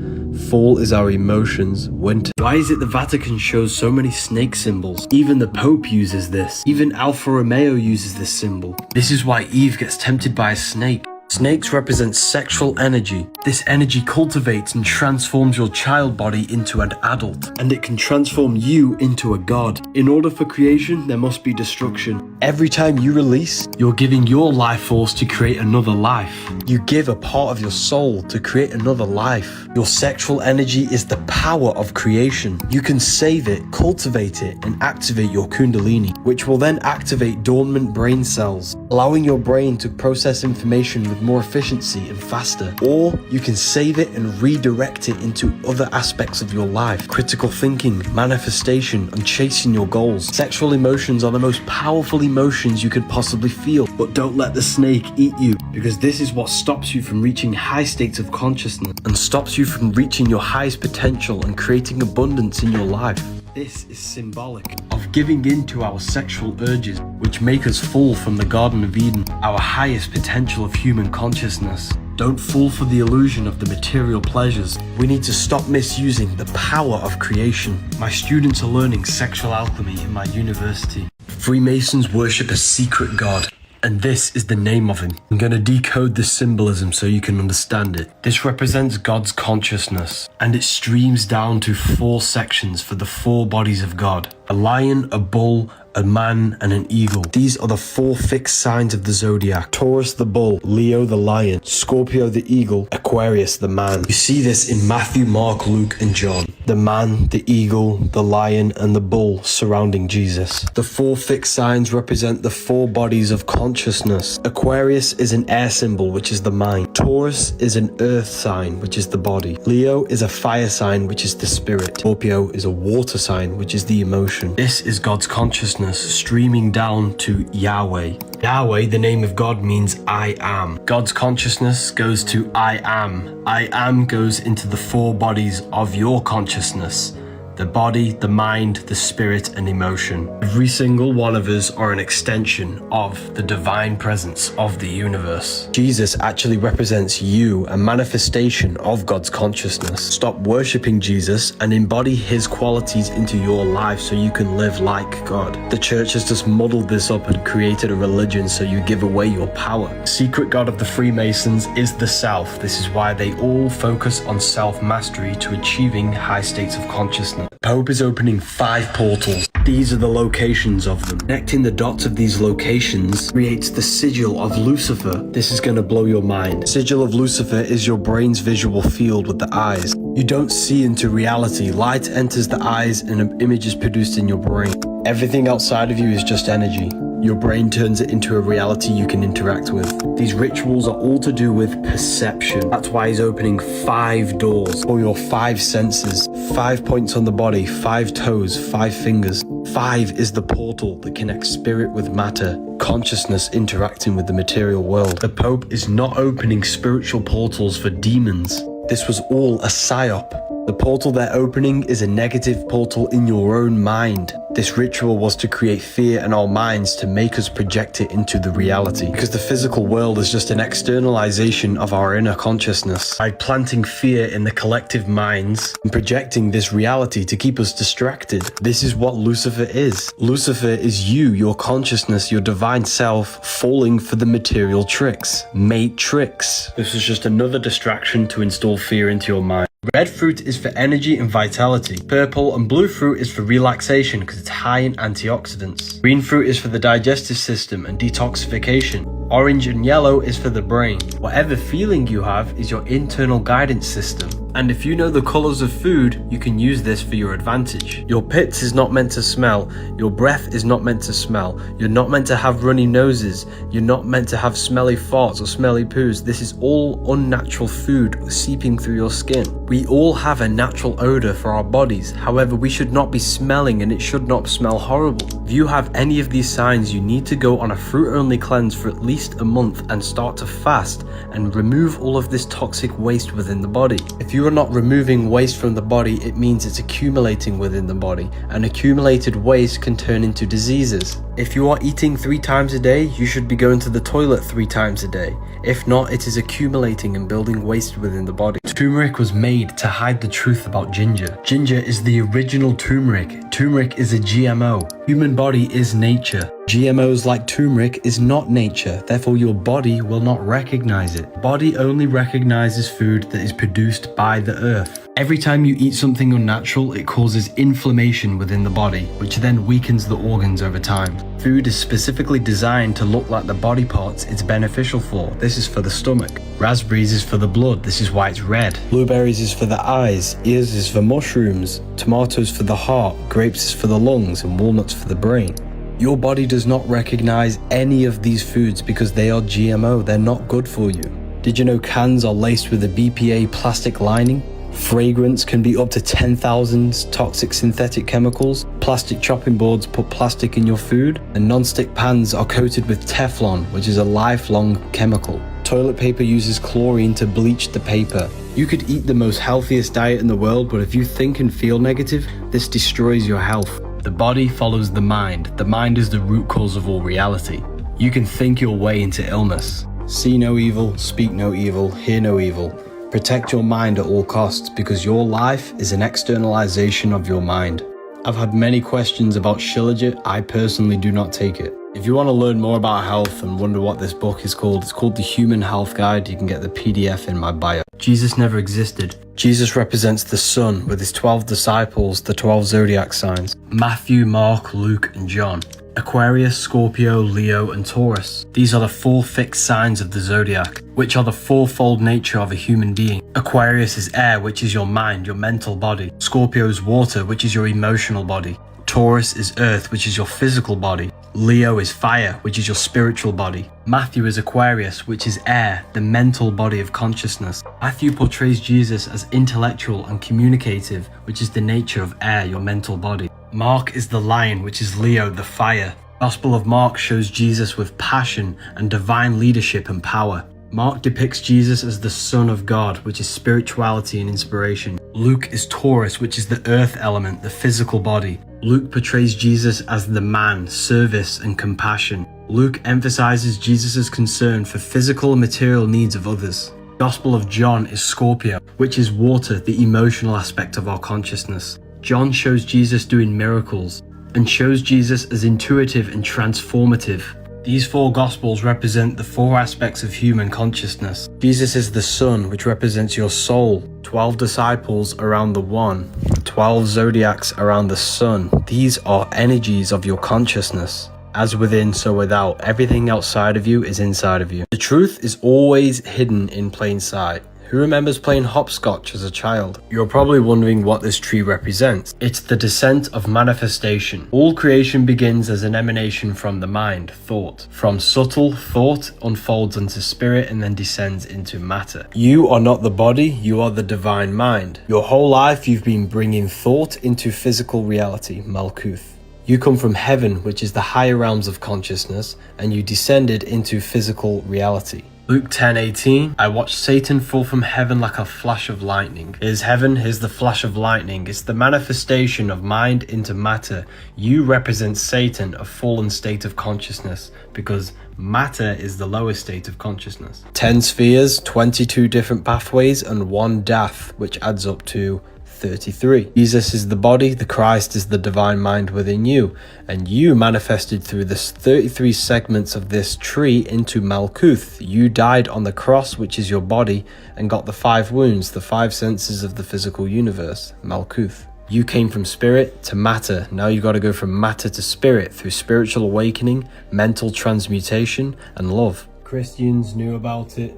Fall is our emotions, winter. Why is it the Vatican shows so many snake symbols? Even the Pope uses this. Even Alfa Romeo uses this symbol. This is why Eve gets tempted by a snake. Snakes represent sexual energy. This energy cultivates and transforms your child body into an adult, and it can transform you into a god. In order for creation, there must be destruction. Every time you release, you're giving your life force to create another life. You give a part of your soul to create another life. Your sexual energy is the power of creation. You can save it, cultivate it, and activate your kundalini, which will then activate dormant brain cells, allowing your brain to process information with more efficiency and faster. Or you can save it and redirect it into other aspects of your life. Critical thinking, manifestation, and chasing your goals. Sexual emotions are the most powerful emotions you could possibly feel, but don't let the snake eat you, because this is what stops you from reaching high states of consciousness and stops you from reaching your highest potential and creating abundance in your life. This is symbolic of giving in to our sexual urges, which make us fall from the Garden of Eden, our highest potential of human consciousness. Don't fall for the illusion of the material pleasures. We need to stop misusing the power of creation. My students are learning sexual alchemy in my university. Freemasons worship a secret god, and this is the name of him. I'm going to decode this symbolism so you can understand it. This represents God's consciousness, and it streams down to 4 sections for the 4 bodies of God: a lion, a bull, a man, and an eagle. These are the 4 fixed signs of the zodiac: Taurus the bull, Leo the lion, Scorpio the eagle, Aquarius the man. You see this in Matthew, Mark, Luke, and John. The man, the eagle, the lion, and the bull surrounding Jesus. The 4 fixed signs represent the 4 bodies of consciousness. Aquarius is an air symbol, which is the mind. Taurus is an earth sign, which is the body. Leo is a fire sign, which is the spirit. Scorpio is a water sign, which is the emotion. This is God's consciousness streaming down to Yahweh. Yahweh, the name of God, means I am. God's consciousness goes to I am. I am goes into the 4 bodies of your consciousness: the body, the mind, the spirit, and emotion. Every single one of us are an extension of the divine presence of the universe. Jesus actually represents you, a manifestation of God's consciousness. Stop worshipping Jesus and embody his qualities into your life so you can live like God. The church has just muddled this up and created a religion so you give away your power. The secret God of the Freemasons is the self. This is why they all focus on self-mastery to achieving high states of consciousness. Pope is opening 5 portals. These are the locations of them. Connecting the dots of these locations creates the sigil of Lucifer. This is going to blow your mind. Sigil of Lucifer is your brain's visual field with the eyes. You don't see into reality. Light enters the eyes and an image is produced in your brain. Everything outside of you is just energy. Your brain turns it into a reality you can interact with. These rituals are all to do with perception. That's why he's opening 5 doors for your 5 senses. 5 points on the body, 5 toes, 5 fingers. 5 is the portal that connects spirit with matter, consciousness interacting with the material world. The Pope is not opening spiritual portals for demons. This was all a psyop. The portal they're opening is a negative portal in your own mind. This ritual was to create fear in our minds to make us project it into the reality. Because the physical world is just an externalization of our inner consciousness. By planting fear in the collective minds and projecting this reality to keep us distracted. This is what Lucifer is. Lucifer is you, your consciousness, your divine self, falling for the material tricks. Matrix. This is just another distraction to install fear into your mind. Red fruit is for energy and vitality. Purple and blue fruit is for relaxation because it's high in antioxidants. Green fruit is for the digestive system and detoxification. Orange and yellow is for the brain. Whatever feeling you have is your internal guidance system. And if you know the colors of food, you can use this for your advantage. Your pits is not meant to smell. Your breath is not meant to smell. You're not meant to have runny noses. You're not meant to have smelly farts or smelly poos. This is all unnatural food seeping through your skin. We all have a natural odor for our bodies. However, we should not be smelling and it should not smell horrible. If you have any of these signs, you need to go on a fruit-only cleanse for at least a month and start to fast and remove all of this toxic waste within the body. If you are not removing waste from the body, it means it's accumulating within the body, and accumulated waste can turn into diseases. If you are eating 3 times a day, you should be going to the toilet 3 times a day. If not, it is accumulating and building waste within the body. Turmeric was made to hide the truth about ginger. Ginger is the original turmeric. Turmeric is a GMO. Human body is nature. GMOs like turmeric is not nature, therefore your body will not recognize it. Body only recognizes food that is produced by the earth. Every time you eat something unnatural, it causes inflammation within the body, which then weakens the organs over time. Food is specifically designed to look like the body parts it's beneficial for. This is for the stomach. Raspberries is for the blood, this is why it's red. Blueberries is for the eyes, ears is for mushrooms, tomatoes for the heart, grapes is for the lungs, and walnuts for the brain. Your body does not recognize any of these foods because they are GMO, they're not good for you. Did you know cans are laced with a BPA plastic lining? Fragrance can be up to 10,000 toxic synthetic chemicals. Plastic chopping boards put plastic in your food, and non-stick pans are coated with Teflon, which is a lifelong chemical. Toilet paper uses chlorine to bleach the paper. You could eat the most healthiest diet in the world, but if you think and feel negative, this destroys your health. The body follows the mind. The mind is the root cause of all reality. You can think your way into illness. See no evil, speak no evil, hear no evil. Protect your mind at all costs because your life is an externalization of your mind. I've had many questions about Shilajit. I personally do not take it. If you want to learn more about health and wonder what this book is called, it's called The Human Health Guide. You can get the PDF in my bio. Jesus never existed. Jesus represents the sun with his 12 disciples, the 12 zodiac signs. Matthew, Mark, Luke, and John. Aquarius, Scorpio, Leo, and Taurus. These are the 4 fixed signs of the zodiac, which are the 4-fold nature of a human being. Aquarius is air, which is your mind, your mental body. Scorpio is water, which is your emotional body. Taurus is earth, which is your physical body. Leo is fire, which is your spiritual body. Matthew is Aquarius, which is air, the mental body of consciousness. Matthew portrays Jesus as intellectual and communicative, which is the nature of air, your mental body. Mark is the lion, which is Leo, the fire. Gospel of Mark shows Jesus with passion and divine leadership and power. Mark depicts Jesus as the Son of God, which is spirituality and inspiration. Luke is Taurus, which is the earth element, the physical body. Luke portrays Jesus as the man, service, and compassion. Luke emphasizes Jesus' concern for physical and material needs of others. Gospel of John is Scorpio, which is water, the emotional aspect of our consciousness. John shows Jesus doing miracles and shows Jesus as intuitive and transformative. These 4 Gospels represent the 4 aspects of human consciousness. Jesus is the sun, which represents your soul. 12 disciples around the one. 12 zodiacs around the sun. These are energies of your consciousness. As within, so without. Everything outside of you is inside of you. The truth is always hidden in plain sight. Who remembers playing hopscotch as a child? You're probably wondering what this tree represents. It's the descent of manifestation. All creation begins as an emanation from the mind, thought. From subtle, thought unfolds into spirit and then descends into matter. You are not the body, you are the divine mind. Your whole life you've been bringing thought into physical reality, Malkuth. You come from heaven, which is the higher realms of consciousness, and you descended into physical reality. Luke 10:18, I watched Satan fall from heaven like a flash of lightning. Here's heaven, here's the flash of lightning. It's the manifestation of mind into matter. You represent Satan, a fallen state of consciousness, because matter is the lowest state of consciousness. 10 spheres, 22 different pathways, and 1 death, which adds up to 33. Jesus is the body, the Christ is the divine mind within you, and you manifested through the 33 segments of this tree into Malkuth. You died on the cross, which is your body, and got the 5 wounds, the 5 senses of the physical universe, Malkuth. You came from spirit to matter. Now you got to go from matter to spirit through spiritual awakening, mental transmutation, and love. Christians knew about it,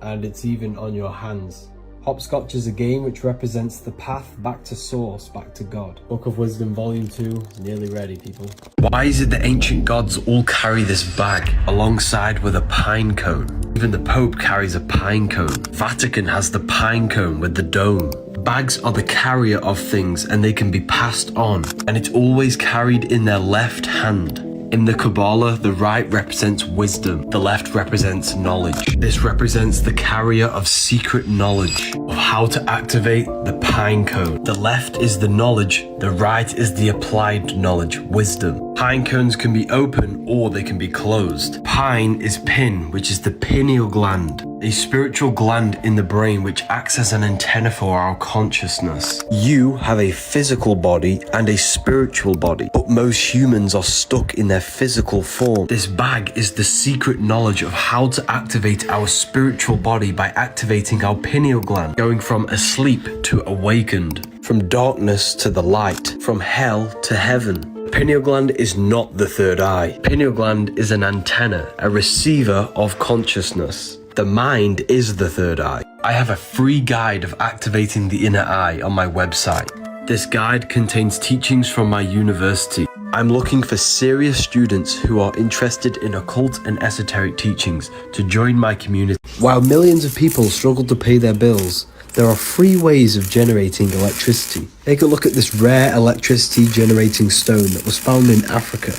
and it's even on your hands. Hopscotch is a game which represents the path back to source, back to God. Book of Wisdom Volume 2 is nearly ready, people. Why is it the ancient gods all carry this bag alongside with a pine cone? Even the Pope carries a pine cone. Vatican has the pine cone with the dome. Bags are the carrier of things and they can be passed on, and it's always carried in their left hand. In the Kabbalah, the right represents wisdom, the left represents knowledge. This represents the carrier of secret knowledge, of how to activate the pine cone. The left is the knowledge, the right is the applied knowledge, wisdom. Pine cones can be open or they can be closed. Pine is pin, which is the pineal gland, a spiritual gland in the brain which acts as an antenna for our consciousness. You have a physical body and a spiritual body, but most humans are stuck in their physical form. This bag is the secret knowledge of how to activate our spiritual body by activating our pineal gland, going from asleep to awakened, from darkness to the light, from hell to heaven. Pineal gland is not the third eye. Pineal gland is an antenna, a receiver of consciousness. The mind is the third eye. I have a free guide of activating the inner eye on my website. This guide contains teachings from my university. I'm looking for serious students who are interested in occult and esoteric teachings to join my community. While millions of people struggle to pay their bills, there are free ways of generating electricity. Take a look at this rare electricity generating stone that was found in Africa.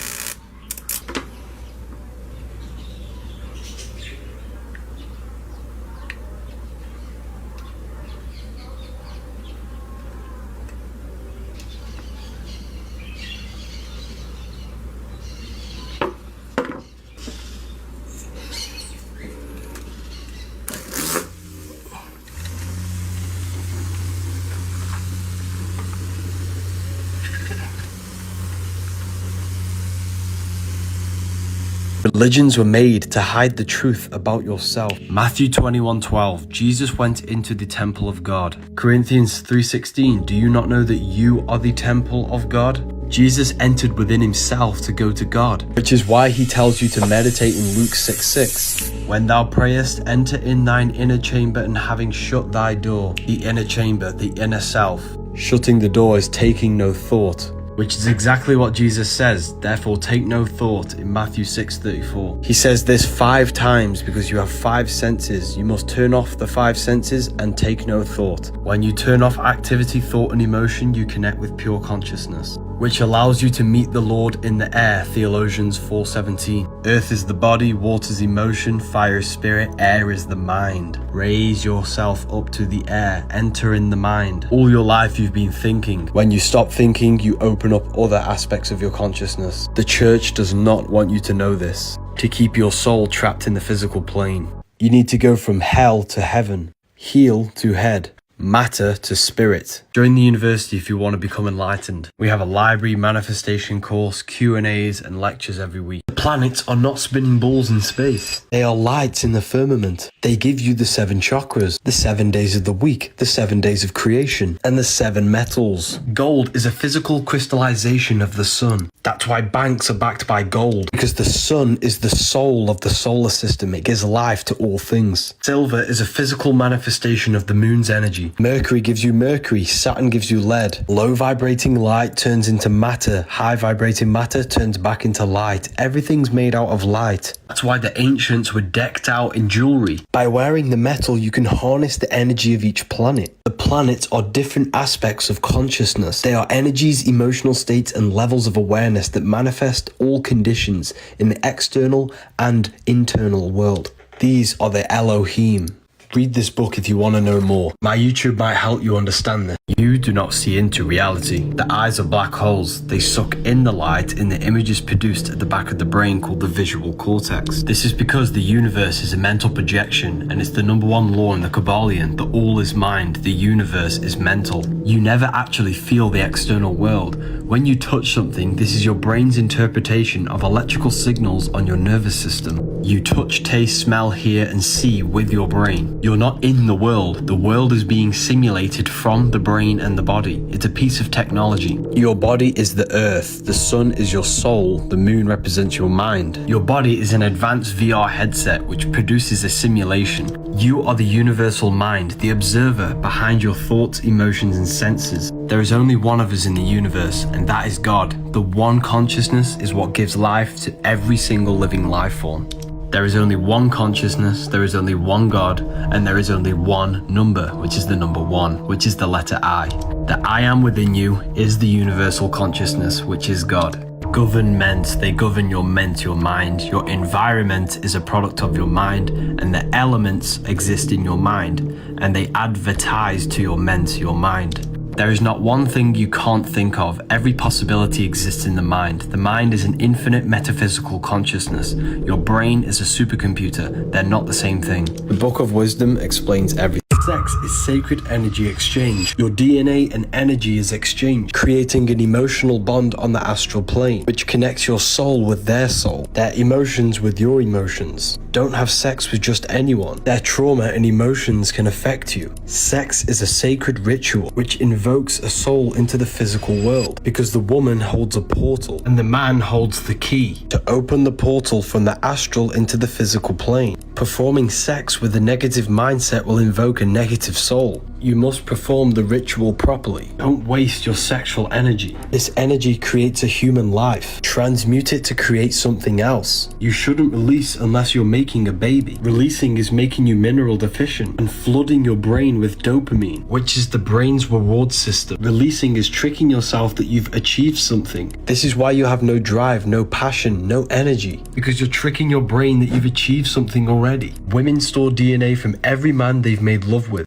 Religions were made to hide the truth about yourself. Matthew 21:12, Jesus went into the temple of God. Corinthians 3:16, do you not know that you are the temple of God? Jesus entered within himself to go to God, which is why he tells you to meditate in Luke 6:6. When thou prayest, enter in thine inner chamber, and having shut thy door, the inner chamber, the inner self. Shutting the door is taking no thought, which is exactly what Jesus says, therefore take no thought, in Matthew 6:34. He says this 5 times because you have 5 senses. You must turn off the 5 senses and take no thought. When you turn off activity, thought and emotion, you connect with pure consciousness, which allows you to meet the Lord in the air, Theologians 4:17. Earth is the body, water is emotion, fire is spirit, air is the mind. Raise yourself up to the air, enter in the mind. All your life you've been thinking. When you stop thinking, you open up other aspects of your consciousness. The church does not want you to know this, to keep your soul trapped in the physical plane. You need to go from hell to heaven, heel to head, matter to spirit. Join the university if you want to become enlightened. We have a library, manifestation course, Q&As and lectures every week. The planets are not spinning balls in space. They are lights in the firmament. They give you the 7 chakras, the 7 days of the week, the 7 days of creation, and the 7 metals. Gold is a physical crystallization of the sun. That's why banks are backed by gold, because the sun is the soul of the solar system. It gives life to all things. Silver is a physical manifestation of the moon's energy. Mercury gives you mercury, Saturn gives you lead. Low vibrating light turns into matter, high vibrating matter turns back into light. Everything's made out of light. That's why the ancients were decked out in jewelry. By wearing the metal, you can harness the energy of each planet. The planets are different aspects of consciousness. They are energies, emotional states, and levels of awareness that manifest all conditions in the external and internal world. These are the Elohim. Read this book if you want to know more. My YouTube might help you understand this. You do not see into reality. The eyes are black holes. They suck in the light in the images produced at the back of the brain called the visual cortex. This is because the universe is a mental projection, and it's the #1 law in the Kabbalion that all is mind, the universe is mental. You never actually feel the external world. When you touch something, this is your brain's interpretation of electrical signals on your nervous system. You touch, taste, smell, hear, and see with your brain. You're not in the world. The world is being simulated from the brain and the body. It's a piece of technology. Your body is the earth. The sun is your soul. The moon represents your mind. Your body is an advanced VR headset which produces a simulation. You are the universal mind, the observer behind your thoughts, emotions, and senses. There is only one of us in the universe, and that is God. The one consciousness is what gives life to every single living life form. There is only one consciousness, there is only one God, and there is only one number, which is the number 1, which is the letter I. The I am within you is the universal consciousness, which is God. Government, they govern your ment, your mind. Your environment is a product of your mind, and the elements exist in your mind, and they advertise to your ment, your mind. There is not one thing you can't think of. Every possibility exists in the mind. The mind is an infinite metaphysical consciousness. Your brain is a supercomputer. They're not the same thing. The Book of Wisdom explains everything. Sex is sacred energy exchange. Your DNA and energy is exchanged, creating an emotional bond on the astral plane, which connects your soul with their soul, their emotions with your emotions. Don't have sex with just anyone. Their trauma and emotions can affect you. Sex is a sacred ritual which invokes a soul into the physical world, because the woman holds a portal and the man holds the key to open the portal from the astral into the physical plane. Performing sex with a negative mindset will invoke a negative soul. You must perform the ritual properly. Don't waste your sexual energy. This energy creates a human life. Transmute it to create something else. You shouldn't release unless you're making a baby. Releasing is making you mineral deficient and flooding your brain with dopamine, which is the brain's reward system. Releasing is tricking yourself that you've achieved something. This is why you have no drive, no passion, no energy, because you're tricking your brain that you've achieved something already. Women store DNA from every man they've made love with,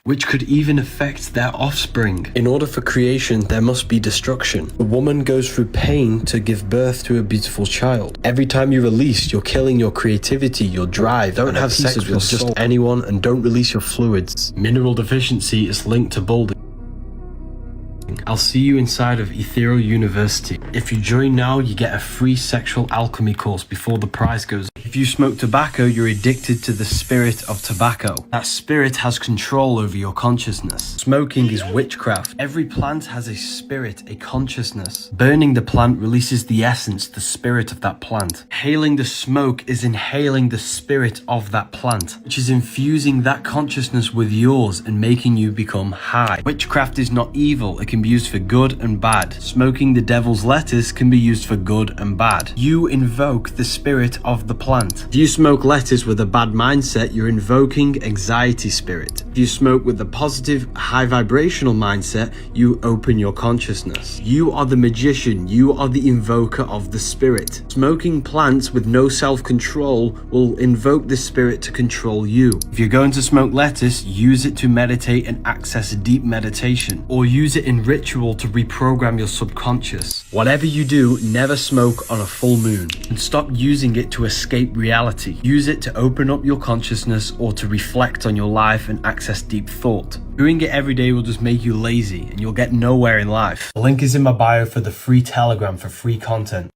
which could even affect their offspring. In order for creation, there must be destruction. A woman goes through pain to give birth to a beautiful child. Every time you release, you're killing your creativity, your drive. Don't have sex with just anyone, and don't release your fluids. Mineral deficiency is linked to balding. I'll see you inside of Ethereal University. If you join now, you get a free sexual alchemy course before the price goes up. If you smoke tobacco, you're addicted to the spirit of tobacco. That spirit has control over your consciousness. Smoking is witchcraft. Every plant has a spirit, a consciousness. Burning the plant releases the essence, the spirit of that plant. Inhaling the smoke is inhaling the spirit of that plant, which is infusing that consciousness with yours and making you become high. Witchcraft is not evil. It can be used for good and bad. Smoking the devil's lettuce can be used for good and bad. You invoke the spirit of the plant. If you smoke lettuce with a bad mindset, you're invoking anxiety spirit. If you smoke with a positive, high vibrational mindset, you open your consciousness. You are the magician. You are the invoker of the spirit. Smoking plants with no self-control will invoke the spirit to control you. If you're going to smoke lettuce, use it to meditate and access deep meditation, or use it in ritual to reprogram your subconscious. Whatever you do, never smoke on a full moon, and stop using it to escape reality. Use it to open up your consciousness or to reflect on your life and access deep thought. Doing it every day will just make you lazy and you'll get nowhere in life. The link is in my bio for the free Telegram for free content.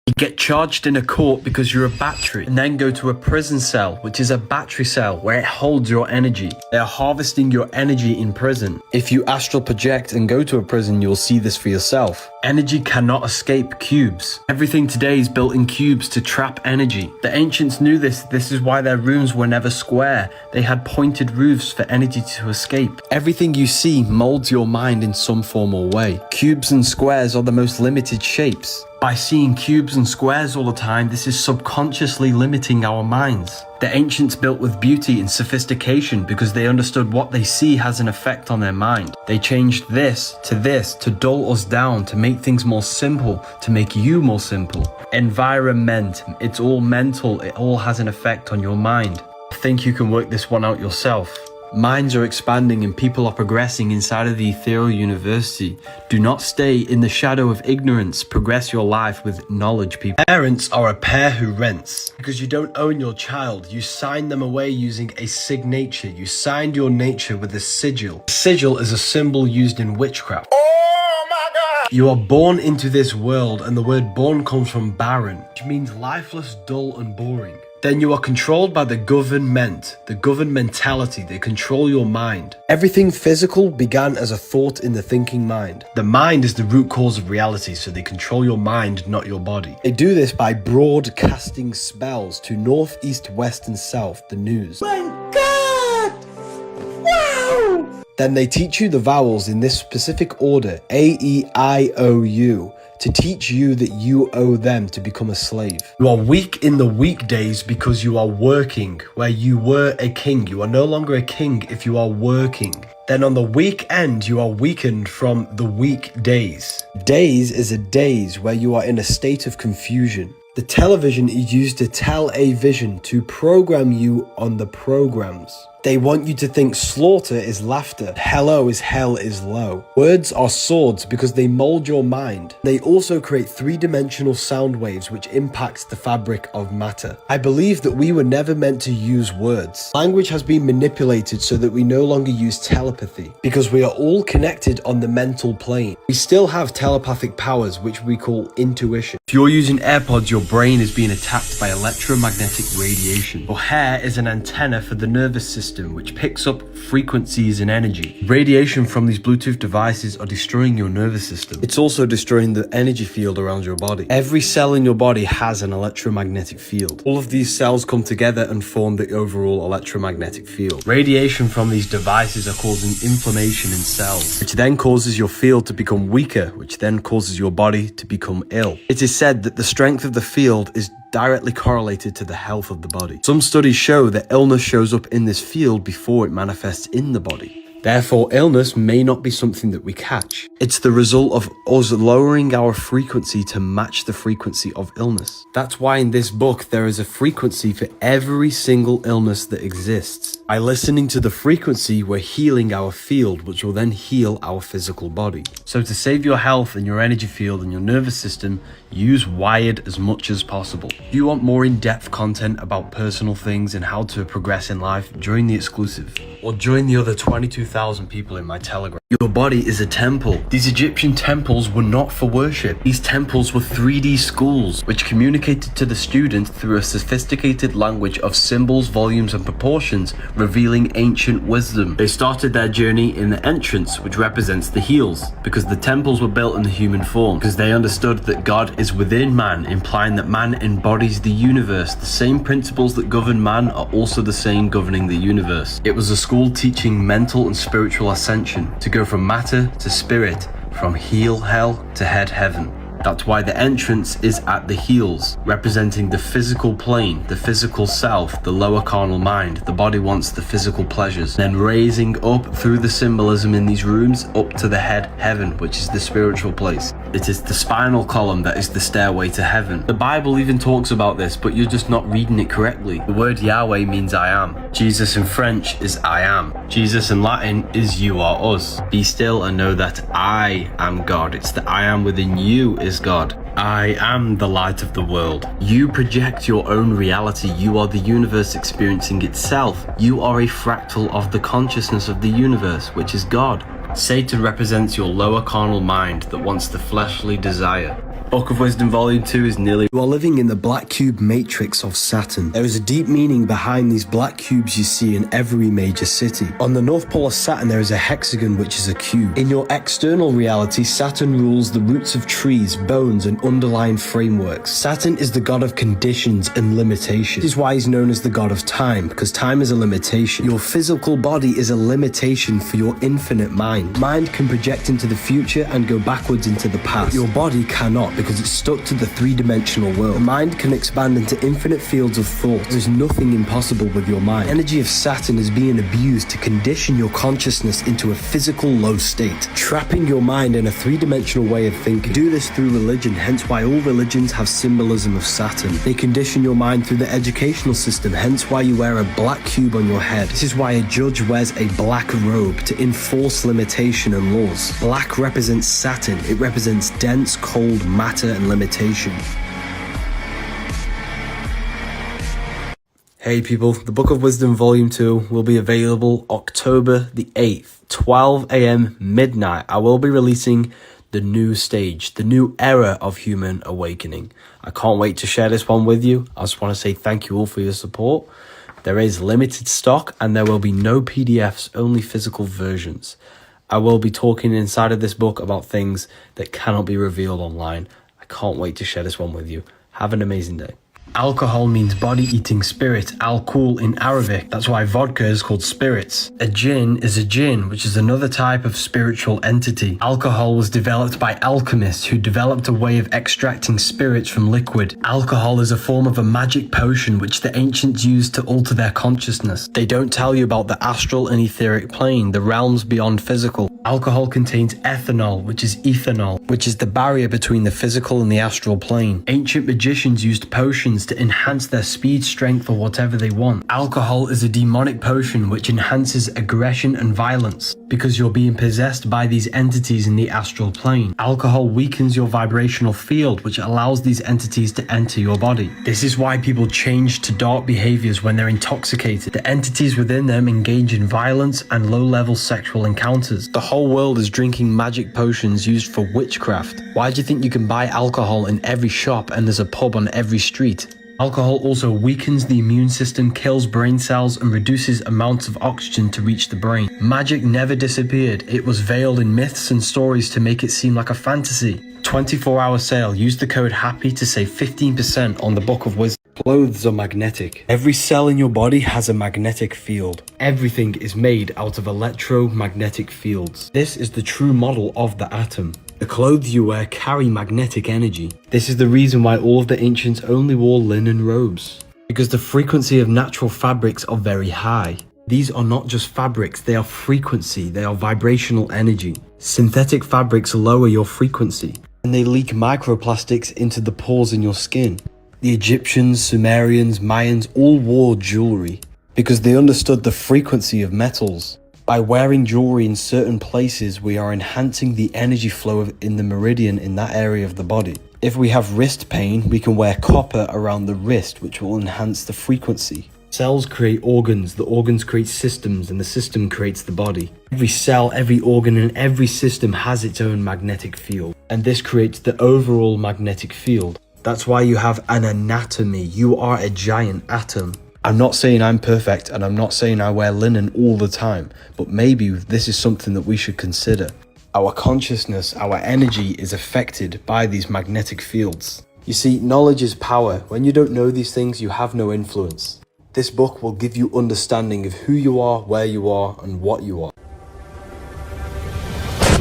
You get charged in a court because you're a battery, and then go to a prison cell, which is a battery cell where it holds your energy. They are harvesting your energy in prison. If you astral project and go to a prison, you'll see this for yourself. Energy cannot escape cubes. Everything today is built in cubes to trap energy. The ancients knew this. This is why their rooms were never square. They had pointed roofs for energy to escape. Everything you see molds your mind in some form or way. Cubes and squares are the most limited shapes. By seeing cubes and squares all the time, this is subconsciously limiting our minds. The ancients built with beauty and sophistication because they understood what they see has an effect on their mind. They changed this to dull us down, to make things more simple, to make you more simple. Environment, it's all mental, it all has an effect on your mind. I think you can work this one out yourself. Minds are expanding and people are progressing inside of the ethereal university. Do not stay in the shadow of ignorance. Progress your life with knowledge, people. Parents are a pair who rents. Because you don't own your child, you sign them away using a signature. You signed your nature with a sigil. A sigil is a symbol used in witchcraft. Oh my God! You are born into this world, and the word born comes from barren, which means lifeless, dull, and boring. Then you are controlled by the government, the governmentality. They control your mind. Everything physical began as a thought in the thinking mind. The mind is the root cause of reality, so they control your mind, not your body. They do this by broadcasting spells to north, east, west, and south, the news. My God! Wow! Then they teach you the vowels in this specific order, A, E, I, O, U, to teach you that you owe them to become a slave. You are weak in the weekdays because you are working. Where you were a king, you are no longer a king if you are working. Then on the weekend, you are weakened from the weekdays. Days is a daze where you are in a state of confusion. The television is used to tell a vision, to program you on the programs. They want you to think slaughter is laughter, hello is hell is low. Words are swords because they mold your mind. They also create three-dimensional sound waves which impacts the fabric of matter. I believe that we were never meant to use words. Language has been manipulated so that we no longer use telepathy because we are all connected on the mental plane. We still have telepathic powers which we call intuition. If you're using AirPods, your brain is being attacked by electromagnetic radiation. Your hair is an antenna for the nervous system which picks up frequencies and energy. Radiation from these Bluetooth devices are destroying your nervous system. It's also destroying the energy field around your body. Every cell in your body has an electromagnetic field. All of these cells come together and form the overall electromagnetic field. Radiation from these devices are causing inflammation in cells, which then causes your field to become weaker, which then causes your body to become ill. It is said that the strength of the field is directly correlated to the health of the body. Some studies show that illness shows up in this field before it manifests in the body. Therefore, illness may not be something that we catch. It's the result of us lowering our frequency to match the frequency of illness. That's why in this book, there is a frequency for every single illness that exists. By listening to the frequency, we're healing our field, which will then heal our physical body. So to save your health and your energy field and your nervous system, use Wired as much as possible. If you want more in-depth content about personal things and how to progress in life, join the exclusive. Or join the other 22,000 people in my Telegram. Your body is a temple. These Egyptian temples were not for worship. These temples were 3D schools, which communicated to the student through a sophisticated language of symbols, volumes, and proportions, revealing ancient wisdom. They started their journey in the entrance, which represents the heels, because the temples were built in the human form, because they understood that God is within man, implying that man embodies the universe. The same principles that govern man are also the same governing the universe. It was a school teaching mental and spiritual ascension, to go from matter to spirit, from heel hell to head heaven. That's why the entrance is at the heels, representing the physical plane, the physical self, the lower carnal mind. The body wants the physical pleasures. Then raising up through the symbolism in these rooms up to the head heaven, which is the spiritual place. It is the spinal column that is the stairway to heaven. The Bible even talks about this, but you're just not reading it correctly. The word Yahweh means I am. Jesus in French is I am. Jesus in Latin is you are us. Be still and know that I am God. It's the I am within you is God. I am the light of the world. You project your own reality. You are the universe experiencing itself. You are a fractal of the consciousness of the universe, which is God. Satan represents your lower carnal mind that wants the fleshly desire. Book of Wisdom Volume 2 is nearly... You are living in the black cube matrix of Saturn. There is a deep meaning behind these black cubes you see in every major city. On the North Pole of Saturn there is a hexagon which is a cube. In your external reality, Saturn rules the roots of trees, bones and underlying frameworks. Saturn is the god of conditions and limitations. This is why he's known as the god of time, because time is a limitation. Your physical body is a limitation for your infinite mind. Mind can project into the future and go backwards into the past. Your body cannot, because it's stuck to the three-dimensional world. The mind can expand into infinite fields of thought. There's nothing impossible with your mind. The energy of Saturn is being abused to condition your consciousness into a physical low state, trapping your mind in a three-dimensional way of thinking. Do this through religion, hence why all religions have symbolism of Saturn. They condition your mind through the educational system, hence why you wear a black cube on your head. This is why a judge wears a black robe, to enforce limitation and laws. Black represents Saturn. It represents dense, cold matter and limitation. Hey people, the Book of Wisdom Volume 2 will be available October the 8th, 12 AM midnight. I will be releasing the new stage, the new era of human awakening. I can't wait to share this one with you. I just want to say thank you all for your support. There is limited stock and there will be no PDFs, only physical versions. I will be talking inside of this book about things that cannot be revealed online. I can't wait to share this one with you. Have an amazing day. Alcohol means body-eating spirit, alcohol in Arabic. That's why vodka is called spirits. A jinn is a jinn, which is another type of spiritual entity. Alcohol was developed by alchemists who developed a way of extracting spirits from liquid. Alcohol is a form of a magic potion which the ancients used to alter their consciousness. They don't tell you about the astral and etheric plane, the realms beyond physical. Alcohol contains ethanol, which is ethanol, which is the barrier between the physical and the astral plane. Ancient magicians used potions to enhance their speed, strength, or whatever they want. Alcohol is a demonic potion which enhances aggression and violence because you're being possessed by these entities in the astral plane. Alcohol weakens your vibrational field, which allows these entities to enter your body. This is why people change to dark behaviors when they're intoxicated. The entities within them engage in violence and low-level sexual encounters. The whole world is drinking magic potions used for witchcraft. Why do you think you can buy alcohol in every shop and there's a pub on every street? Alcohol also weakens the immune system, kills brain cells, and reduces amounts of oxygen to reach the brain. Magic never disappeared. It was veiled in myths and stories to make it seem like a fantasy. 24-hour sale. Use the code HAPPY to save 15% on the Book of Wisdom. Clothes are magnetic. Every cell in your body has a magnetic field. Everything is made out of electromagnetic fields. This is the true model of the atom. The clothes you wear carry magnetic energy. This is the reason why all of the ancients only wore linen robes, because the frequency of natural fabrics are very high. These are not just fabrics, they are frequency, they are vibrational energy. Synthetic fabrics lower your frequency, and they leak microplastics into the pores in your skin. The Egyptians, Sumerians, Mayans all wore jewelry because they understood the frequency of metals. By wearing jewelry in certain places, we are enhancing the energy flow in the meridian in that area of the body. If we have wrist pain, we can wear copper around the wrist, which will enhance the frequency. Cells create organs, the organs create systems, and the system creates the body. Every cell, every organ, and every system has its own magnetic field, and this creates the overall magnetic field. That's why you have an anatomy. You are a giant atom. I'm not saying I'm perfect, and I'm not saying I wear linen all the time, but maybe this is something that we should consider. Our consciousness, our energy is affected by these magnetic fields. You see, knowledge is power. When you don't know these things, you have no influence. This book will give you understanding of who you are, where you are, and what you are.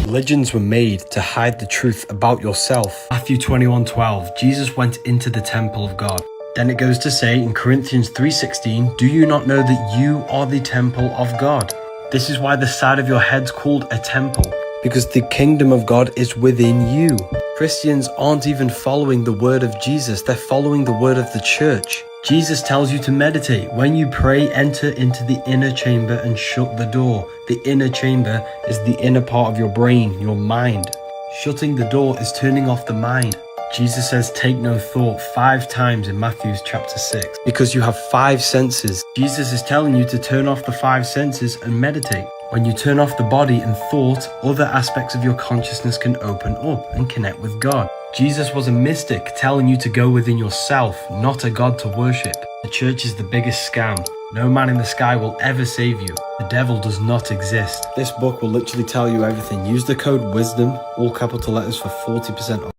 Religions were made to hide the truth about yourself. Matthew 21:12, Jesus went into the temple of God. Then it goes to say in Corinthians 3:16, do you not know that you are the temple of God? This is why the side of your head's called a temple, because the kingdom of God is within you. Christians aren't even following the word of Jesus, they're following the word of the church. Jesus tells you to meditate. When you pray, enter into the inner chamber and shut the door. The inner chamber is the inner part of your brain, your mind. Shutting the door is turning off the mind. Jesus says take no thought 5 times in Matthew chapter 6. Because you have 5 senses. Jesus is telling you to turn off the 5 senses and meditate. When you turn off the body and thought, other aspects of your consciousness can open up and connect with God. Jesus was a mystic telling you to go within yourself, not a God to worship. The church is the biggest scam. No man in the sky will ever save you. The devil does not exist. This book will literally tell you everything. Use the code WISDOM, all capital letters, for 40% off.